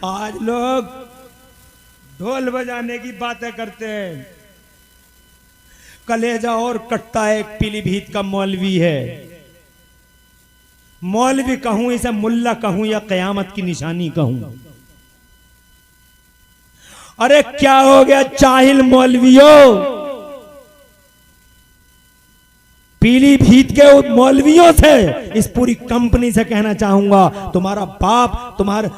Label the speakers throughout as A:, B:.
A: आज लोग ढोल बजाने की बातें करते हैं। कलेजा और कटता है। एक पीलीभीत का मौलवी है, मौलवी कहूं इसे, मुल्ला कहूं या कयामत की निशानी कहूं। अरे क्या हो गया चाहिल मौलवियों, पीलीभीत के मौलवियों से, इस पूरी कंपनी से कहना चाहूंगा, तुम्हारा बाप, तुम्हारे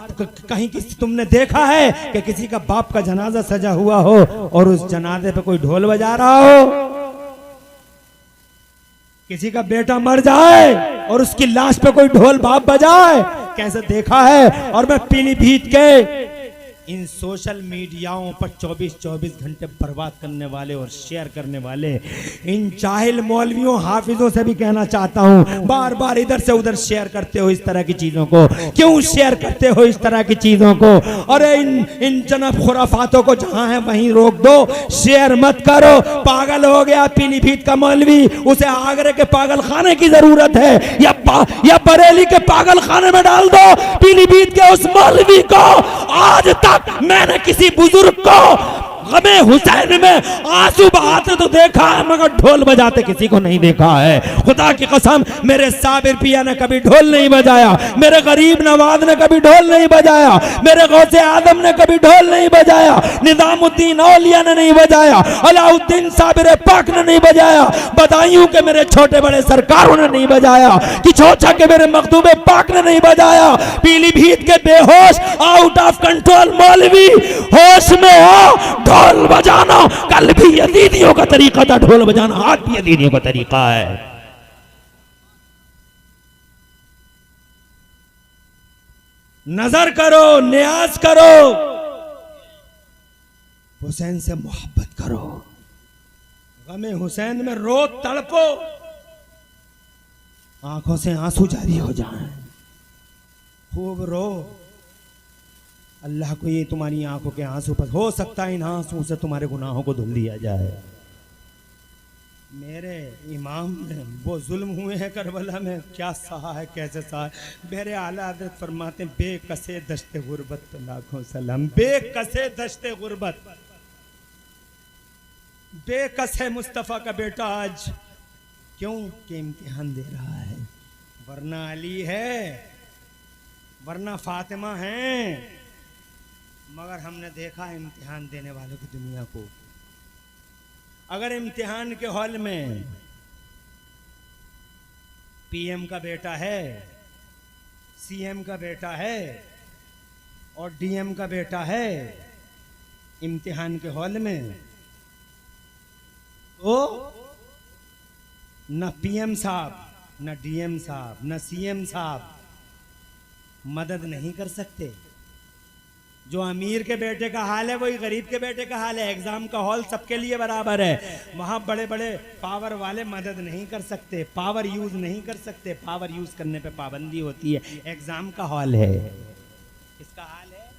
A: कहीं किसी तुमने देखा है कि किसी का बाप का जनाजा सजा हुआ हो और उस जनाजे पे कोई ढोल बजा रहा हो? किसी का बेटा मर जाए और उसकी लाश पे कोई ढोल बाप बजाए, कैसे देखा है? और मैं पीलीभीत के इन सोशल मीडियाओं पर 24-24 घंटे बर्बाद करने वाले और शेयर करने वाले इन जाहिल मौलवियों हाफिजों से भी कहना चाहता हूं, बार बार इधर से उधर शेयर करते हो इस तरह की चीजों को, क्यों शेयर करते हो इस तरह की चीजों को? अरे इन जनब खुराफातों को जहां है वहीं रोक दो, शेयर मत करो। पागल हो गया पीलीभीत का मौलवी, उसे आगरे के पागल खाने की जरूरत है या बरेली के पागल खाने में डाल दो। पीलीभीत के उस मौलवी को आज तक मैंने किसी बुजुर्ग को गमे हुसैन में आंसू बहाते तो देखा है, मगर ढोल बजाते किसी को नहीं देखा है। खुदा की कसम, मेरे साबिर पिया ने कभी ढोल नहीं बजाया, मेरे गरीब नवाज ने कभी ढोल नहीं बजाया, मेरे गौसे आदम ने कभी ढोल नहीं बजाया, निजामुद्दीन औलिया ने नहीं बजाया, अलाउद्दीन साबिर पाक ने नहीं बजाया, बदायूं के मेरे छोटे बड़े सरकारों ने नहीं बजाया, कि छोचा के मेरे मखदूबे पाक ने नहीं बजाया। पीलीभीत के बेहोश आउट ऑफ कंट्रोल मौलवी होश में हो। ढोल बजाना कल भी यजीदियों का तरीका था, ढोल बजाना आज भी यजीदियों का तरीका है। नजर करो, न्याज करो, हुसैन से मोहब्बत करो, गमे हुसैन में रो तड़पो, आंखों से आंसू जारी हो जाएं, खूब रो। अल्लाह को ये तुम्हारी आंखों के आंसू पर हो सकता है इन आंसू से तुम्हारे गुनाहों को धुल दिया जाए। मेरे इमाम ने वो जुल्म हुए हैं करबला में, क्या सहा है, कैसे सहा है। मेरे आला हज़रत फरमाते बेकसे दश्ते गुर्बत तो लाखों सलाम, बेकसे दश्ते गुर्बत, बेकस है मुस्तफ़ा का बेटा आज, क्यों कि इम्तिहान दे रहा है। वरना अली है, वरना फातिमा है, मगर हमने देखा इम्तिहान देने वालों की दुनिया को। अगर इम्तिहान के हॉल में पीएम का बेटा है, सीएम का बेटा है और डीएम का बेटा है इम्तिहान के हॉल में, तो न पीएम साहब, न डीएम साहब, न सीएम साहब मदद नहीं कर सकते। जो अमीर के बेटे का हाल है वही गरीब के बेटे का हाल है। एग्जाम का हॉल सबके लिए बराबर है, वहां बड़े बड़े पावर वाले मदद नहीं कर सकते, पावर यूज नहीं कर सकते, पावर यूज करने पे पाबंदी होती है। एग्जाम का हॉल है, किसका हाल है?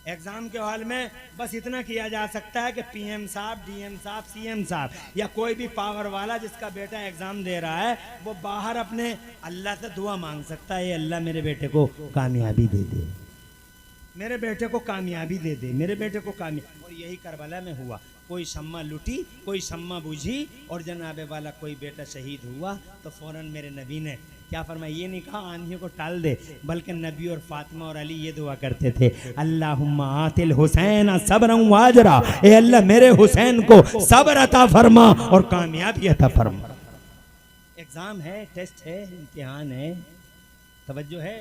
A: एग्जाम के हॉल में बस इतना किया जा सकता है कि पीएम साहब, डीएम साहब, सीएम साहब या कोई भी पावर वाला जिसका बेटा एग्जाम दे रहा है, वो बाहर अपने अल्लाह से दुआ मांग सकता है, अल्लाह मेरे बेटे को कामयाबी दे दे, मेरे बेटे को कामयाबी दे दे, मेरे बेटे को कामयाबी। और यही करबला में हुआ, कोई शम्मा लुटी, कोई शम्मा बुझी और जनाबे वाला कोई बेटा शहीद हुआ तो फौरन मेरे नबी ने क्या फरमाया? ये नहीं कहा आंधियों को टाल दे, बल्कि नबी और फातिमा और अली ये दुआ करते थे, अल्लाहुम्मा आतिल हुसैन सब्रन वाजरा, ए अल्लाह मेरे हुसैन को सब्र अता फरमा और कामयाबी अता फरमा। एग्जाम है, टेस्ट है, इम्तिहान है, तवज्जो है,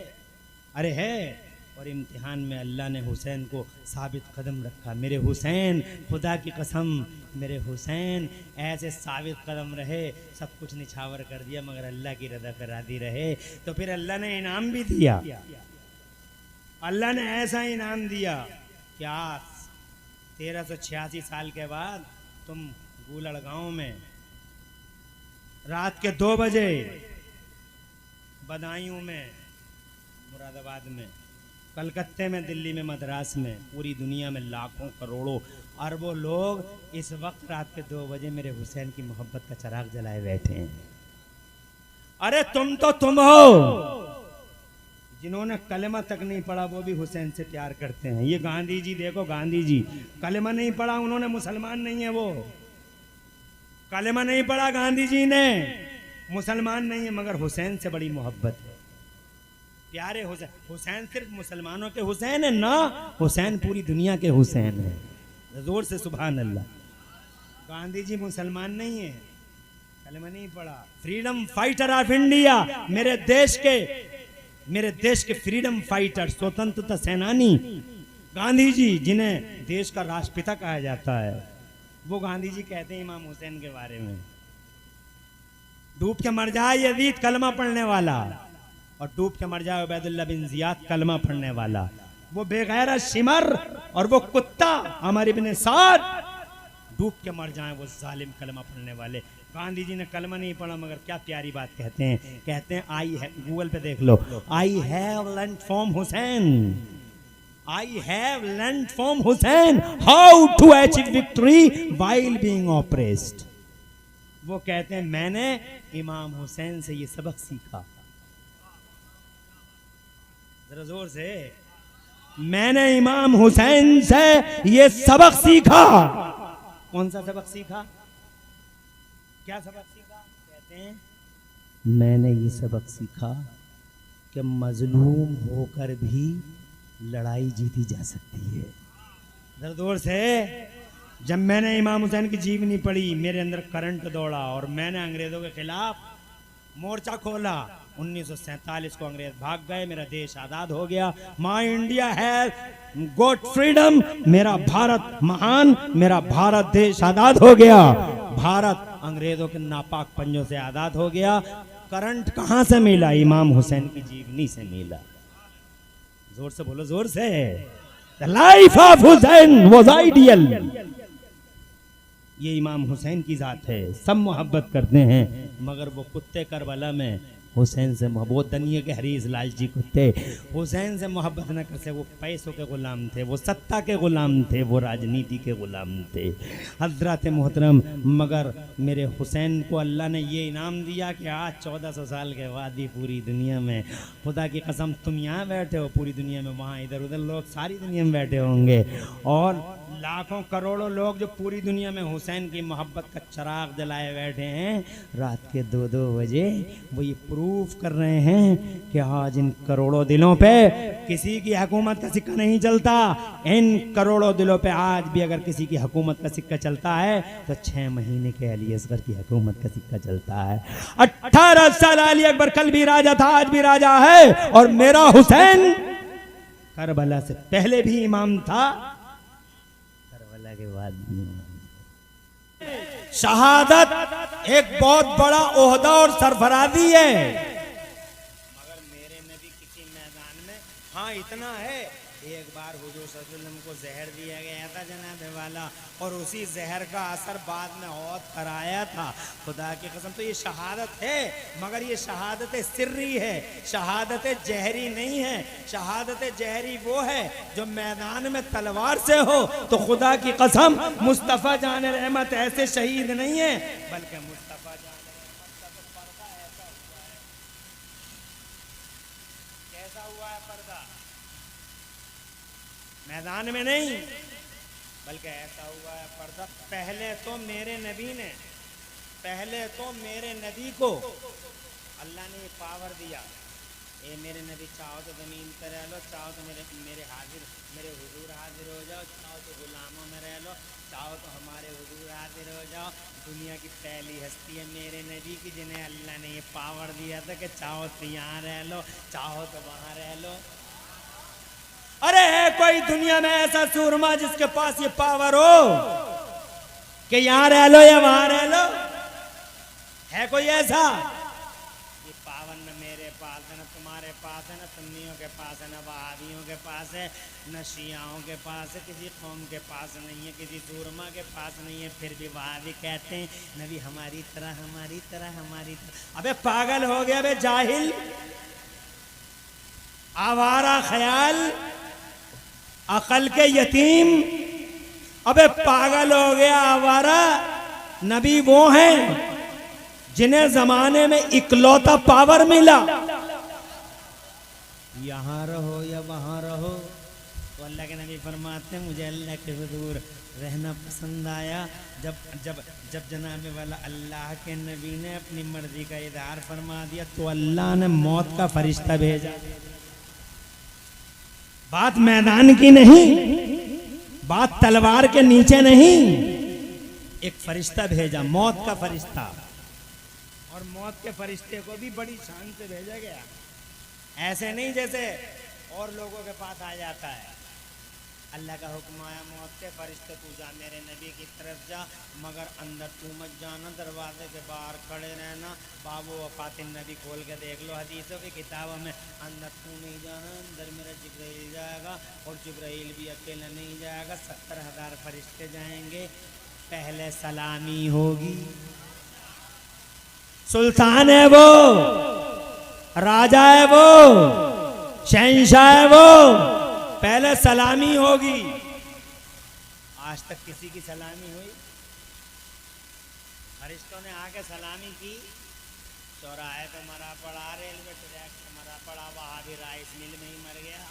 A: अरे है। और इम्तिहान में अल्लाह ने हुसैन को साबित कदम रखा। मेरे हुसैन, खुदा की कसम, मेरे हुसैन ऐसे साबित कदम रहे, सब कुछ निछावर कर दिया मगर अल्लाह की रज़ा पे राज़ी रहे। तो फिर अल्लाह ने इनाम भी दिया, अल्लाह ने ऐसा इनाम दिया क्या 1386 साल के बाद तुम गूलड़ गांव में रात के 2 बजे, बदायूं में, मुरादाबाद में, कलकत्ते में, दिल्ली में, मद्रास में, पूरी दुनिया में लाखों करोड़ों अरबों लोग इस वक्त रात के 2 बजे मेरे हुसैन की मोहब्बत का चिराग जलाए बैठे हैं। अरे तुम तो तुम हो जिन्होंने कलमा तक नहीं पढ़ा वो भी हुसैन से प्यार करते हैं। ये गांधी जी देखो, गांधी जी कलमा नहीं पढ़ा उन्होंने, मुसलमान नहीं है वो। कलमा नहीं पढ़ा गांधी जी ने, मुसलमान नहीं है, मगर हुसैन से बड़ी मोहब्बत है। प्यारे हुसैन, हुसैन सिर्फ मुसलमानों के हुसैन है ना, हुसैन पूरी दुनिया के हुसैन है। जोर से सुभान अल्लाह। गांधी जी मुसलमान नहीं है, कलमा नहीं पढ़ा। फ्रीडम फाइटर ऑफ इंडिया, मेरे देश के फ्रीडम फाइटर, स्वतंत्रता सेनानी गांधी जी, जिन्हें देश का राष्ट्रपिता कहा जाता है, वो गांधी जी कहते हैं इमाम हुसैन के बारे में, डूब के मर जाए यजीद कलमा पढ़ने वाला, और डूब के मर जाए उबैदुल्लाह बिन जियाद कलमा पढ़ने वाला। वो बेगैरत शिमर और वो कुत्ता अमर इब्न साद डूब के मर जाए, वो जालिम कलमा पढ़ने वाले। गांधी जी ने कलमा नहीं पढ़ा, मगर क्या प्यारी बात कहते हैं आई है, गूगल पे देख लो, I have learned from Hussain, I have learned from Hussain how to achieve victory while being oppressed. वो कहते हैं मैंने इमाम हुसैन से ये सबक सीखा, जरा जोर से, मैंने इमाम हुसैन से ये सबक सीखा। कौन सा सबक सीखा? क्या सबक सीखा? कहते हैं मैंने ये सबक सीखा कि मजलूम होकर भी लड़ाई जीती जा सकती है। जरा जोर से। जब मैंने इमाम हुसैन की जीवनी पढ़ी, मेरे अंदर करंट दौड़ा और मैंने अंग्रेजों के खिलाफ मोर्चा खोला। 1947 को अंग्रेज भाग गए, मेरा देश आजाद हो गया। माई इंडिया हैज गॉट फ्रीडम, मेरा भारत महान, मेरा भारत देश आजाद हो गया। भारत अंग्रेजों के नापाक पंजों से आजाद हो गया। करंट कहां से मिला? इमाम हुसैन की जीवनी से मिला। जोर से बोलो, जोर से। The life of Hussain was ideal। ये इमाम हुसैन की जात है, सब मोहब्बत करते हैं, मगर वो कुत्ते करबला में हुसैन से मोहब्बत, दनिये के हरीस लालची कुत्ते हुसैन से मोहब्बत न कर सके। वो पैसों के गुलाम थे, वो सत्ता के गुलाम थे, वो राजनीति के गुलाम थे। हजरत मोहतरम, मगर मेरे हुसैन को अल्लाह ने ये इनाम दिया कि आज 1400 साल के बाद भी पूरी दुनिया में, खुदा की कसम, तुम यहाँ बैठे हो, पूरी दुनिया में वहाँ इधर उधर लोग सारी दुनिया में बैठे होंगे, और लाखों करोड़ों लोग जो पूरी दुनिया में हुसैन की मोहब्बत का चिराग जलाए बैठे हैं, रात के 2-2 बजे वो ये प्रूफ कर रहे हैं कि आज इन करोड़ों दिलों पे किसी की हुकूमत का सिक्का नहीं चलता। इन करोड़ों दिलों पे आज भी अगर किसी की हुकूमत का सिक्का चलता है तो 6 महीने के अली असगर की हुकूमत का सिक्का चलता है। 18 साल अली अकबर कल भी राजा था, आज भी राजा है, और मेरा हुसैन करबला से पहले भी इमाम था, के बाद शहादत एक बहुत बड़ा ओहदा और सरफराजी है, मगर मेरे नबी किसी मैदान में, हाँ इतना है, एक बार हुजूर सल्लल्लाहु अलैहि वसल्लम को जहर दिया गया था जनाब वाला, और उसी जहर का असर बाद में और कराया था। खुदा की कसम, तो ये शहादत है, मगर ये शहादत सिर्री है, शहादत जहरी नहीं है। शहादत जहरी वो है जो मैदान में तलवार से हो, तो खुदा की कसम मुस्तफ़ा जान रहमत ऐसे शहीद नहीं है, बल्कि मुस्तफ़ा जान रहमत का तो पर्दा ऐसा हुआ है। कैसा हुआ है पर्दा? मैदान में नहीं, बल्कि ऐसा हुआ है पर्दा। पहले तो मेरे नबी को अल्लाह ने पावर दिया, ए मेरे नबी, चाहो तो ज़मीन पर रह लो, चाहो तो मेरे हुजूर हाजिर हो जाओ, चाहो तो गुलामों में रह लो, चाहो तो हमारे हुजूर हाजिर हो जाओ। दुनिया की पहली हस्ती है मेरे नबी की, जिन्हें अल्लाह ने ये पावर दिया था कि चाहो तो यहाँ रह लो, चाहो तो वहाँ रह लो। अरे है कोई दुनिया में ऐसा सूरमा जिसके पास ये पावर हो कि यहां रह लो या वहां रह लो? है कोई ऐसा? ये पावर न मेरे पास है, न तुम्हारे पास है, न सुन्नियों के पास है, न वहाबियों के पास है, न शियाओं के पास है, किसी कौम के पास नहीं है, किसी सूरमा के पास नहीं है। फिर भी वहाबी कहते हैं नबी हमारी तरह, हमारी तरह, हमारी तरह। अबे पागल हो गया बे जाहिल, आवारा ख्याल, अकल के यतीम, अबे पागल हो गया आवारा। नबी वो हैं जिन्हें जमाने में इकलौता पावर मिला। यहाँ रहो या वहाँ रहो। तो अल्लाह के नबी फरमाते हैं मुझे अल्लाह के हुजूर रहना पसंद आया। जब जब जब जनाब वाला अल्लाह के नबी ने अपनी मर्जी का इज़हार फरमा दिया तो अल्लाह ने मौत का फरिश्ता भेजा। बात मैदान की नहीं, बात तलवार के नीचे नहीं, एक फरिश्ता भेजा, मौत का फरिश्ता। और मौत के फरिश्ते को भी बड़ी शान से भेजा गया, ऐसे नहीं जैसे और लोगों के पास आ जाता है। अल्लाह का हुक्म आया मौत के फरिश्ते तू जा मेरे नबी की तरफ जा, मगर अंदर तू मत जाना, दरवाजे के बाहर खड़े रहना। बाबू वफातिन नबी खोल के देख लो हदीसों की किताबों में, अंदर तू नहीं जाना, अंदर मेरा जिब्राइल जाएगा और जिब्राइल भी अकेला नहीं जाएगा, 70,000 फरिश्ते जाएंगे। पहले सलामी होगी, सुल्तान है वो, राजा है वो, शहंशाह है वो, पहले सलामी होगी। आज तक किसी की सलामी हुई? फरिश्तों ने आके सलामी की, चौराहे पे मरा पड़ा, रेलवे ट्रैक पे मरा पड़ा, वहां भी राइस मिल में ही मर गया।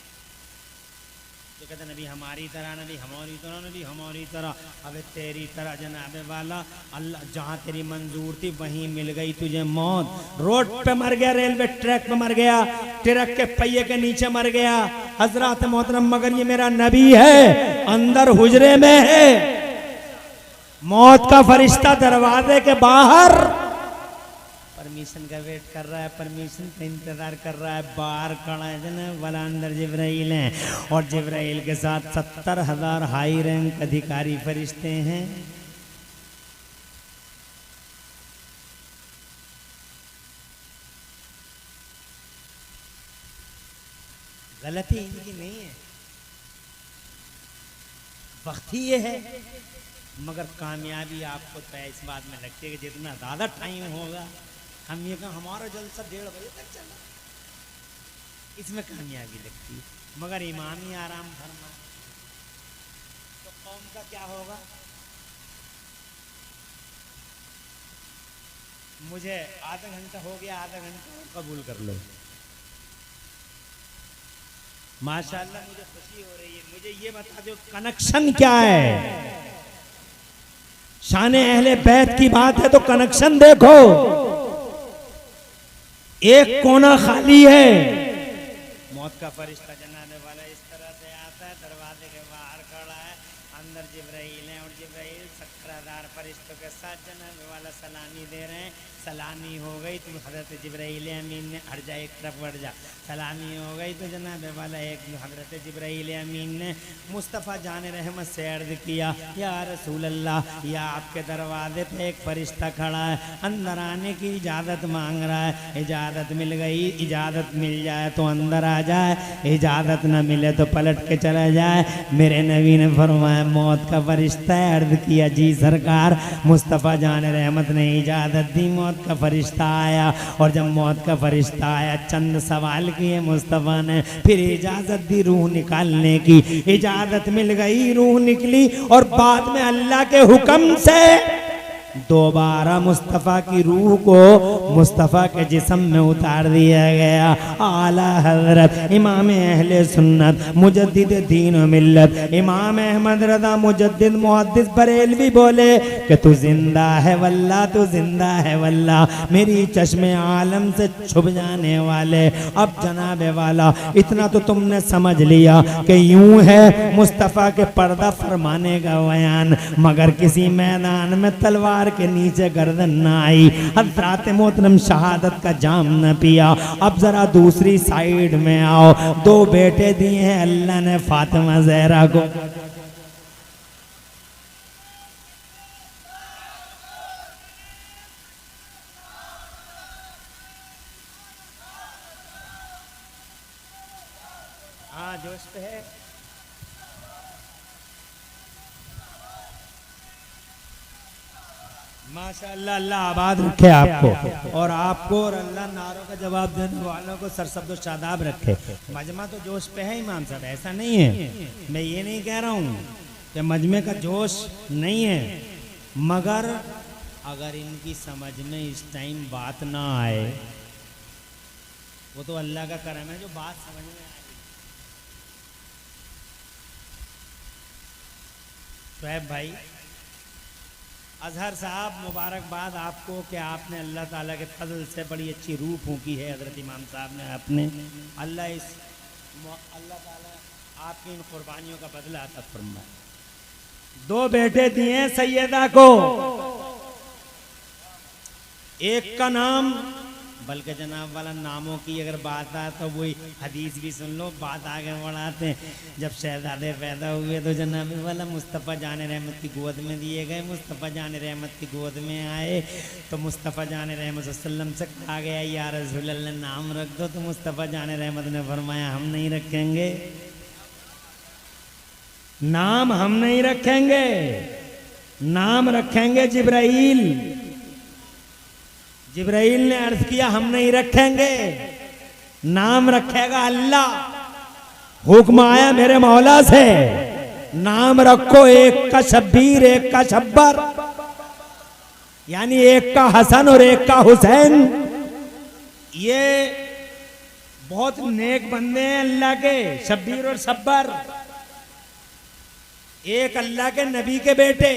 A: तो कहते नबी हमारी तरह, नबी हमारी तरह, नबी हमारी तरह। अब तेरी तरह जनाबे वाला अल्लाह, जहाँ तेरी मंजूर थी वहीं मिल गई तुझे मौत। रोड पे मर गया, रेलवे ट्रैक पे मर गया, ट्रक के पहिए के नीचे मर गया। हजरत मोहतरम मगर ये मेरा नबी है, अंदर हुजरे में है, मौत का फरिश्ता दरवाजे के बाहर परमिशन का वेट कर रहा है, परमिशन का इंतजार कर रहा है, बाहर खड़ा है जनाब वाला, अंदर जिब्राइल है और जिब्राइल के साथ 70,000 हाई रैंक अधिकारी फरिश्ते हैं। गलती इनकी नहीं है, वक्त ही ये है, मगर कामयाबी आपको तो इस बात में लगती है कि जितना ज्यादा टाइम होगा, हम ये कहा हमारा जलसा 1:30 बजे तक चला, इसमें कामयाबी लगती है। मगर इमाम ही आराम फरमा तो कौम का क्या होगा? मुझे आधा घंटा हो गया, आधा घंटा कबूल कर लो। माशाअल्लाह मुझे खुशी हो रही है। मुझे ये बता दो कनेक्शन क्या है? शान अहले बैत की बात है तो कनेक्शन देखो, एक कोना खाली है। मौत का फरिश्ता जनाने वाला इस तरह से आता है, दरवाजे के बाहर खड़ा है, अंदर जिब्राइल है और जिब्राइल 70,000 फरिश्तों के साथ जनाने वाला सलामी दे रहे हैं। सलामी हो गई तो हजरत जिब्राइल अमीन ने हट जा, एक तरफ बढ़ जा। सलामी हो गई तो जनाब वाला एक हजरत जिब्राइल अमीन ने मुस्तफ़ा जान रहमत से अर्ज किया, या रसूल अल्लाह, या आपके दरवाजे पे एक फरिश्ता खड़ा है, अंदर आने की इजाज़त मांग रहा है। इजाज़त मिल गई, इजाज़त मिल जाए तो अंदर आ जाए, इजाज़त न मिले तो पलट के चला जाए। मेरे नबी ने फरमाया मौत का फरिश्ता है। अर्ज किया जी सरकार। मुस्तफ़ा जान रहमत ने इजाज़त दी, मौत का फरिश्ता आया और जब मौत का फरिश्ता आया चंद सवाल किए मुस्तफ़ा ने, फिर इजाज़त दी रूह निकालने की। इजाज़त मिल गई, रूह निकली और बाद में अल्लाह के हुक्म से दोबारा मुस्तफ़ा की रूह को मुस्तफ़ा के जिस्म में उतार दिया गया। आला हज़रत इमाम अहले सुन्नत मुजद्दिद दीन व मिल्लत इमाम अहमद रज़ा मुजद्दिद मुहद्दिस बरेलवी बोले कि तू जिंदा है वल्लाह, तू जिंदा है वल्लाह, मेरी चश्मे आलम से छुप जाने वाले। अब जनाबे वाला इतना तो तुमने समझ लिया कि यूं है मुस्तफ़ा के पर्दा फरमाने का बयान, मगर किसी मैदान में तलवार के नीचे गर्दन न आई, हज़रात मोहतरम शहादत का जाम न पिया। अब जरा दूसरी साइड में आओ, 2 बेटे दिए हैं अल्लाह ने फातिमा ज़हरा को। हाँ जोश पे है। माशाअल्लाह, अल्लाह आबाद रखे आपको और आपको और अल्लाह नारों का जवाब देने वालों को सरसब्द शादाब रखे। मजमा तो जोश पे है इमाम साहब, ऐसा नहीं है, मैं ये नहीं कह रहा हूँ कि मजमे का जोश नहीं है, मगर अगर इनकी समझ में इस टाइम बात ना आए, वो तो अल्लाह का करम है जो बात समझ में शुएब भाई, अजहर साहब, मुबारकबाद आपको कि आपने अल्लाह ताला के फजल से बड़ी अच्छी रूह फूंकी है। हजरत इमाम साहब ने आपने, अल्लाह ताला आपकी इन कुर्बानियों का बदला अता फरमाए। 2 बेटे दिए सैयदा को, एक का नाम, बल्कि जनाब वाला नामों की अगर बात आए तो वही हदीस भी सुन लो, बात आगे बढ़ाते हैं। जब शहजादे पैदा हुए तो जनाब वाला मुस्तफ़ा जान रहमत की गोद में दिए गए। मुस्तफ़ा जान रहमत की गोद में आए तो मुस्तफ़ा जान रहमत सल्लम से कहा गया या रसूल अल्लाह नाम रख दो, तो मुस्तफ़ा जान रहमत ने फरमाया हम नहीं रखेंगे, नाम हम नहीं रखेंगे, नाम रखेंगे जिब्राइल। जिब्राइल ने अर्ज किया हम नहीं रखेंगे, नाम रखेगा अल्लाह। हुक्म आया मेरे मौला से, नाम रखो एक का शब्बीर, एक का शब्बर, यानी एक का हसन और एक का हुसैन। ये बहुत नेक बंदे हैं अल्लाह के, शब्बीर और शब्बर। एक अल्लाह के नबी के बेटे,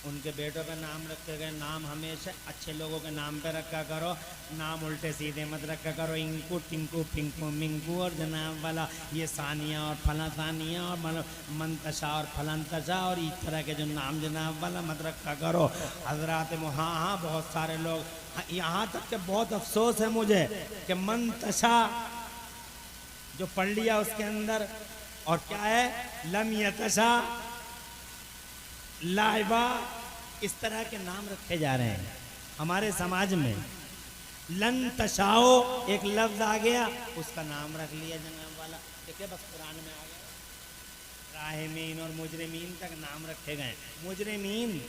A: उनके बेटों का नाम रखे गए। नाम हमेशा अच्छे लोगों के नाम पे रखा करो, नाम उल्टे सीधे मत रखा करो। इंकू टिंकू पिंकू मिंकू और जनाब वाला ये सानिया और फला सानिया और मंतशा और फलंतशा और इस तरह के जो नाम जनाब वाला मत रखा करो। हजरात हाँ बहुत सारे लोग, यहाँ तक के बहुत अफसोस है मुझे कि मंतशा जो पढ़ लिया उसके अंदर, और क्या है लम यतशा, लाइबा, इस तरह के नाम रखे जा रहे हैं हमारे समाज में। लन तशाओ एक लफ्ज आ गया, उसका नाम रख लिया जनाब वाला, देखिए बस कुरान में आ गया। राहिमीन और मुजरिमीन तक नाम रखे गए। मुजरिमीन,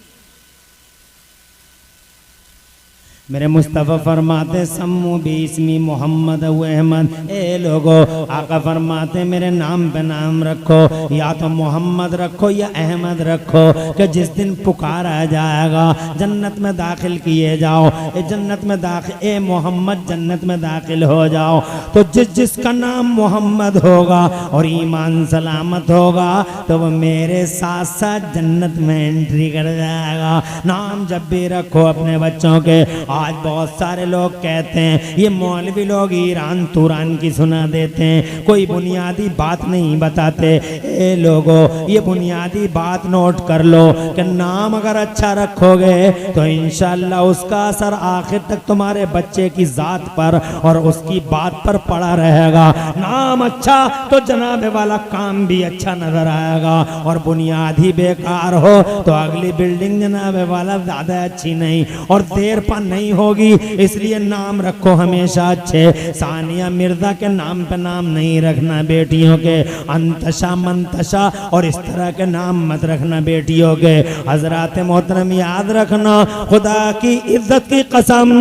A: मेरे मुस्तफ़ा फरमाते सम्मू बिस्मी मोहम्मद व अहमद। ए लोगो, आका फरमाते मेरे नाम पे नाम रखो, या तो मोहम्मद रखो या अहमद रखो, कि जिस दिन पुकारा जाएगा जन्नत में दाखिल किए जाओ, ए जन्नत में दाखिल, ए मोहम्मद जन्नत में दाखिल हो जाओ। तो जिसका नाम मोहम्मद होगा और ईमान सलामत होगा तो वो मेरे साथ साथ जन्नत में एंट्री कर जाएगा। नाम जब भी रखो अपने बच्चों के। आज बहुत सारे लोग कहते हैं, ये मौलवी लोग ईरान तुरान की सुना देते हैं, कोई बुनियादी बात नहीं बताते। ए लोगो, ये बुनियादी बात नोट कर लो कि नाम अगर अच्छा रखोगे तो इंशाअल्लाह उसका असर आखिर तक तुम्हारे बच्चे की जात पर और उसकी बात पर पड़ा रहेगा। नाम अच्छा तो जनाब वाला काम भी अच्छा नजर आएगा, और बुनियाद ही बेकार हो तो अगली बिल्डिंग जनाब वाला ज्यादा अच्छी नहीं और देर पर नहीं होगी। इसलिए नाम रखो हमेशा अच्छे। सानिया मिर्जा के नाम पे नाम नहीं रखना बेटियों के, अंतशा मंतशा और इस तरह के नाम मत रखना बेटियों के। हजरात मोहतरम याद रखना, खुदा की इज्जत की कसम,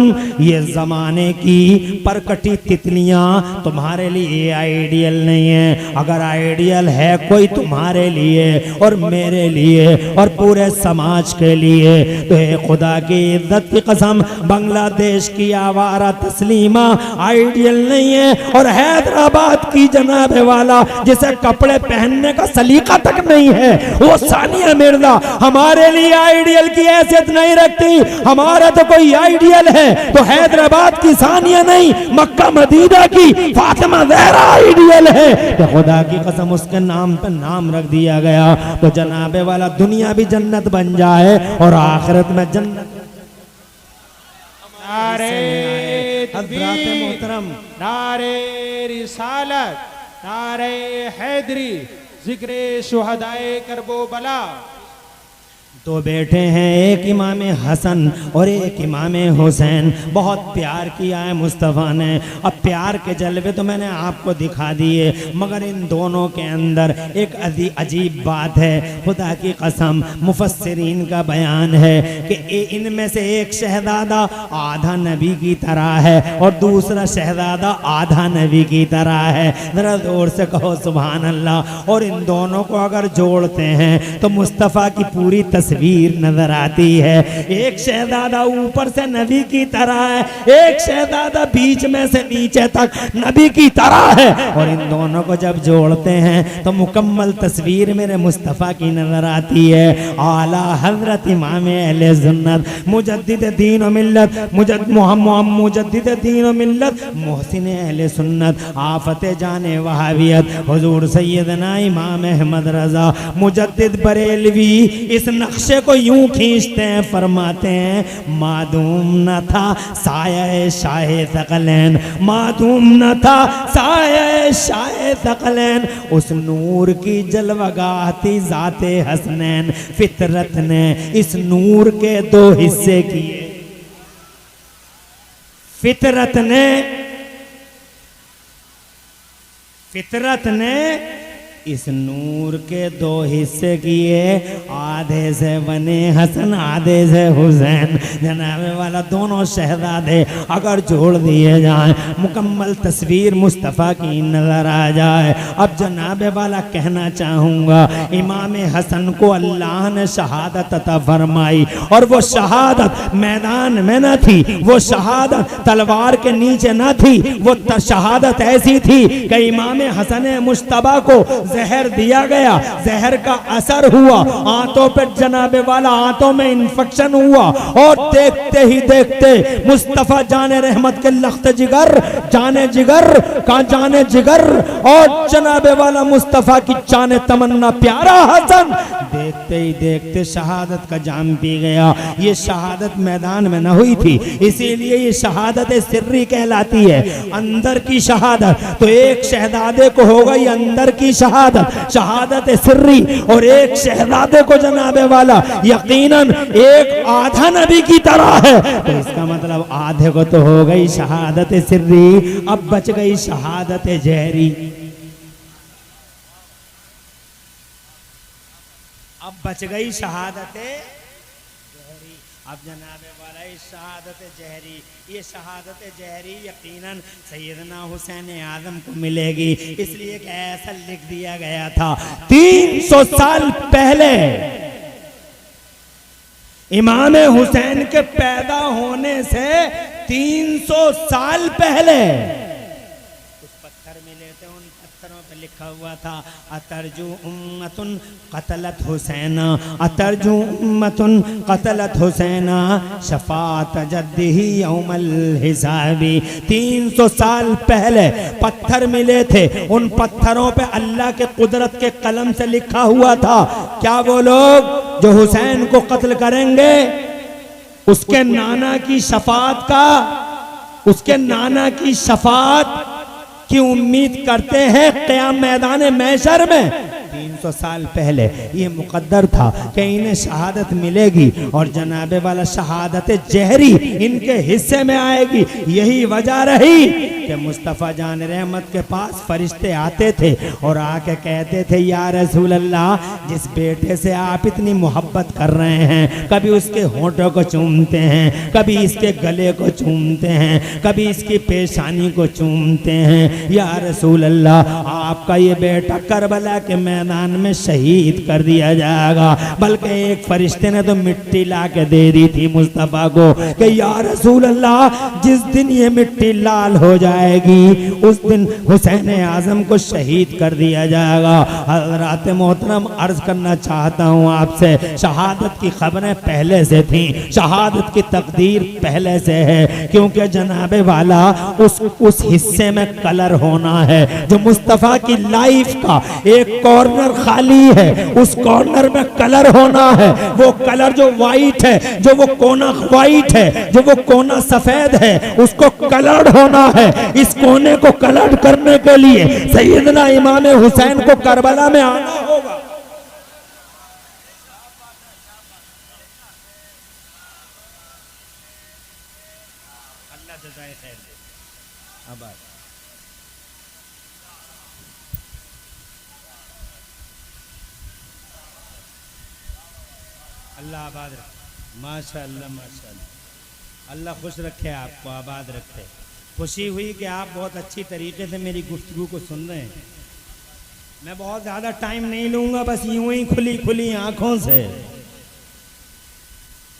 A: ये जमाने की परकटी तितलियां तुम्हारे लिए आइडियल नहीं है। अगर आइडियल है कोई तुम्हारे लिए और मेरे लिए और पूरे समाज के लिए, तो खुदा की इज्जत की कसम बांग्लादेश की आवारा तस्लीमा आइडियल नहीं है, और हैदराबाद की जनाब वाला जिसे कपड़े पहनने का सलीका तक नहीं है, वो सानिया मिर्जा हमारे लिए आइडियल की हैसियत नहीं रखती। हमारा तो कोई आइडियल है तो हैदराबाद की सानिया नहीं, मक्का मदीना की फातिमा ज़हरा आइडियल है। तो खुदा की कसम उसके नाम पे नाम रख दिया गया तो जनाब वाला दुनिया भी जन्नत बन जाए और आखिरत में जन्नत। हज़रात मोहतरम,
B: नारे रिसालत, नारे हैदरी, जिक्रे शुहदाए करबो बला।
A: दो बेटे हैं, एक इमाम हसन और एक इमाम हुसैन। बहुत प्यार किया है मुस्तफ़ा ने। अब प्यार के जलवे तो मैंने आपको दिखा दिए, मगर इन दोनों के अंदर एक अजीब बात है। खुदा की कसम, मुफस्सिरीन का बयान है कि इनमें से एक शहजादा आधा नबी की तरह है और दूसरा शहजादा आधा नबी की तरह है। जरा जोर से कहो सुभान अल्लाह। और इन दोनों को अगर जोड़ते हैं तो मुस्तफ़ा की पूरी तस्वीर नजर आती है। एक शहजादा ऊपर से नबी की तरह है, एक शहजादा बीच में से नीचे तक नबी की तरह है, और इन दोनों को जब जोड़ते हैं तो मुकम्मल तस्वीर मेरे मुस्तफ़ा की नजर आती है। आला हजरत इमाम अहले सुन्नत मुजद्दिद दीन व मिल्लत मुजद्दिद दीन व मिल्लत मोहसिन अहले सुन्नत आफत जाने वहावियत हुजूर सैयदना इमाम अहमद रजा मुजद्दिद बरेलवी इस नक्शे को यूं खींचते हैं, फरमाते हैं मादूम न था साया शाहे तकलैन, मादूम न था साया शाहे तकलैन, उस नूर की जलवगाह थी जाते हसनैन, फितरत ने इस नूर के दो हिस्से किए, फितरत ने इस नूर के दो हिस्से किए, आधे से बने हसन आधे से हुसैन। जनाबे वाला दोनों शहजादे अगर जोड़ दिए जाएं मुकम्मल तस्वीर मुस्तफ़ा की नजर आ जाए। अब जनाबे वाला कहना चाहूँगा, इमाम हसन को अल्लाह ने शहादत अता फरमाई, और वो शहादत मैदान में न थी, वो शहादत तलवार के नीचे न थी, वो शहादत ऐसी थी कि इमाम हसन मुश्तबा को जहर दिया गया, जहर का असर हुआ आंतों पे, जनाबे वाला आंतों में इंफेक्शन हुआ, और देखते ही देखते मुस्तफ़ा जाने रहमत के लख्त जिगर जाने जिगर और जनाबे वाला मुस्तफ़ा की जाने तमन्ना प्यारा हसन, देखते ही देखते शहादत का जाम पी गया। ये शहादत मैदान में न हुई थी, इसीलिए ये शहादत सिर्री कहलाती है, अंदर की शहादत। तो एक शहजादे को होगा ये अंदर की शहादत सिर्री, और एक शहजादे को जनाबे वाला यकीनन एक आधा नबी की तरह है। तो इसका मतलब आधे को तो हो गई शहादत सिर्री, अब बच गई शहादत जहरी। अब बच गई शहादत जहरी। अब जनाबे वाला शहादत जहरी, ये शहादत जहरी यकीनन सैयदना हुसैन आजम को मिलेगी, इसलिए कि ऐसा लिख दिया गया था 300 साल पहले इमाम हुसैन के पैदा होने से 300 साल पहले कुछ पत्थर मिले थे, उन पत्थरों पे लिखा हुआ था अतरजू उम्मतुन कतलत हुसैना, अतरजू उम्मतुन कतलत हुसैना शफात जद्दिही यौमल हिसाबी। 300 साल पहले पत्थर मिले थे, उन पत्थरों पे अल्लाह के कुदरत के कलम से लिखा हुआ था, क्या वो लोग जो हुसैन को कत्ल करेंगे उसके नाना की शफात की उम्मीद करते हैं क़याम मैदान महशर में। 300 साल पहले ये मुकद्दर था कि इन्हें शहादत मिलेगी, और जनाबे वाला शहादत जहरी इनके हिस्से में आएगी। यही वजह रही कि मुस्तफ़ा जान रहमत के पास फरिश्ते आते थे और आके कहते थे, या रसूल अल्लाह, जिस बेटे से आप इतनी मोहब्बत कर रहे हैं, कभी उसके होंठों को चूमते हैं, कभी इसके गले को चूमते हैं, कभी इसकी पेशानी को चूमते हैं, या रसूल अल्लाह, आपका ये बेटा करबला के मैदान में शहीद कर दिया जाएगा। बल्कि एक फरिश्ते ने तो मिट्टी ला के दे दी थी मुस्तफ़ा को कि या रसूल अल्लाह, जिस दिन ये मिट्टी लाल हो जाएगी उस दिन हुसैन आजम को शहीद कर दिया जाएगा। हज़रात मोहतरम, अर्ज करना चाहता हूँ आपसे, शहादत की खबरें पहले से थी, शहादत की तकदीर पहले से है, क्योंकि जनाबे वाला उस हिस्से में कलर होना है जो मुस्तफ़ा की लाइफ का एक कॉर्नर खाली है, उस कॉर्नर में कलर होना है। वो कलर जो वाइट है, जो वो कोना वाइट है, जो वो कोना सफेद है, उसको कलर्ड होना है। इस कोने को कलर्ड करने के लिए सैयदना इमाम हुसैन को करबला में आना होगा। अल्लाह जज़ाए खैर दे। अब अल्लाह आबाद रखे, माशाअल्लाह माशाअल्लाह, अल्लाह खुश रखे, आपको आबाद रखे। खुशी हुई कि आप बहुत अच्छी तरीके से मेरी गुफ्तगू को सुन रहे हैं। मैं बहुत ज़्यादा टाइम नहीं लूँगा, बस यूं ही खुली खुली आँखों से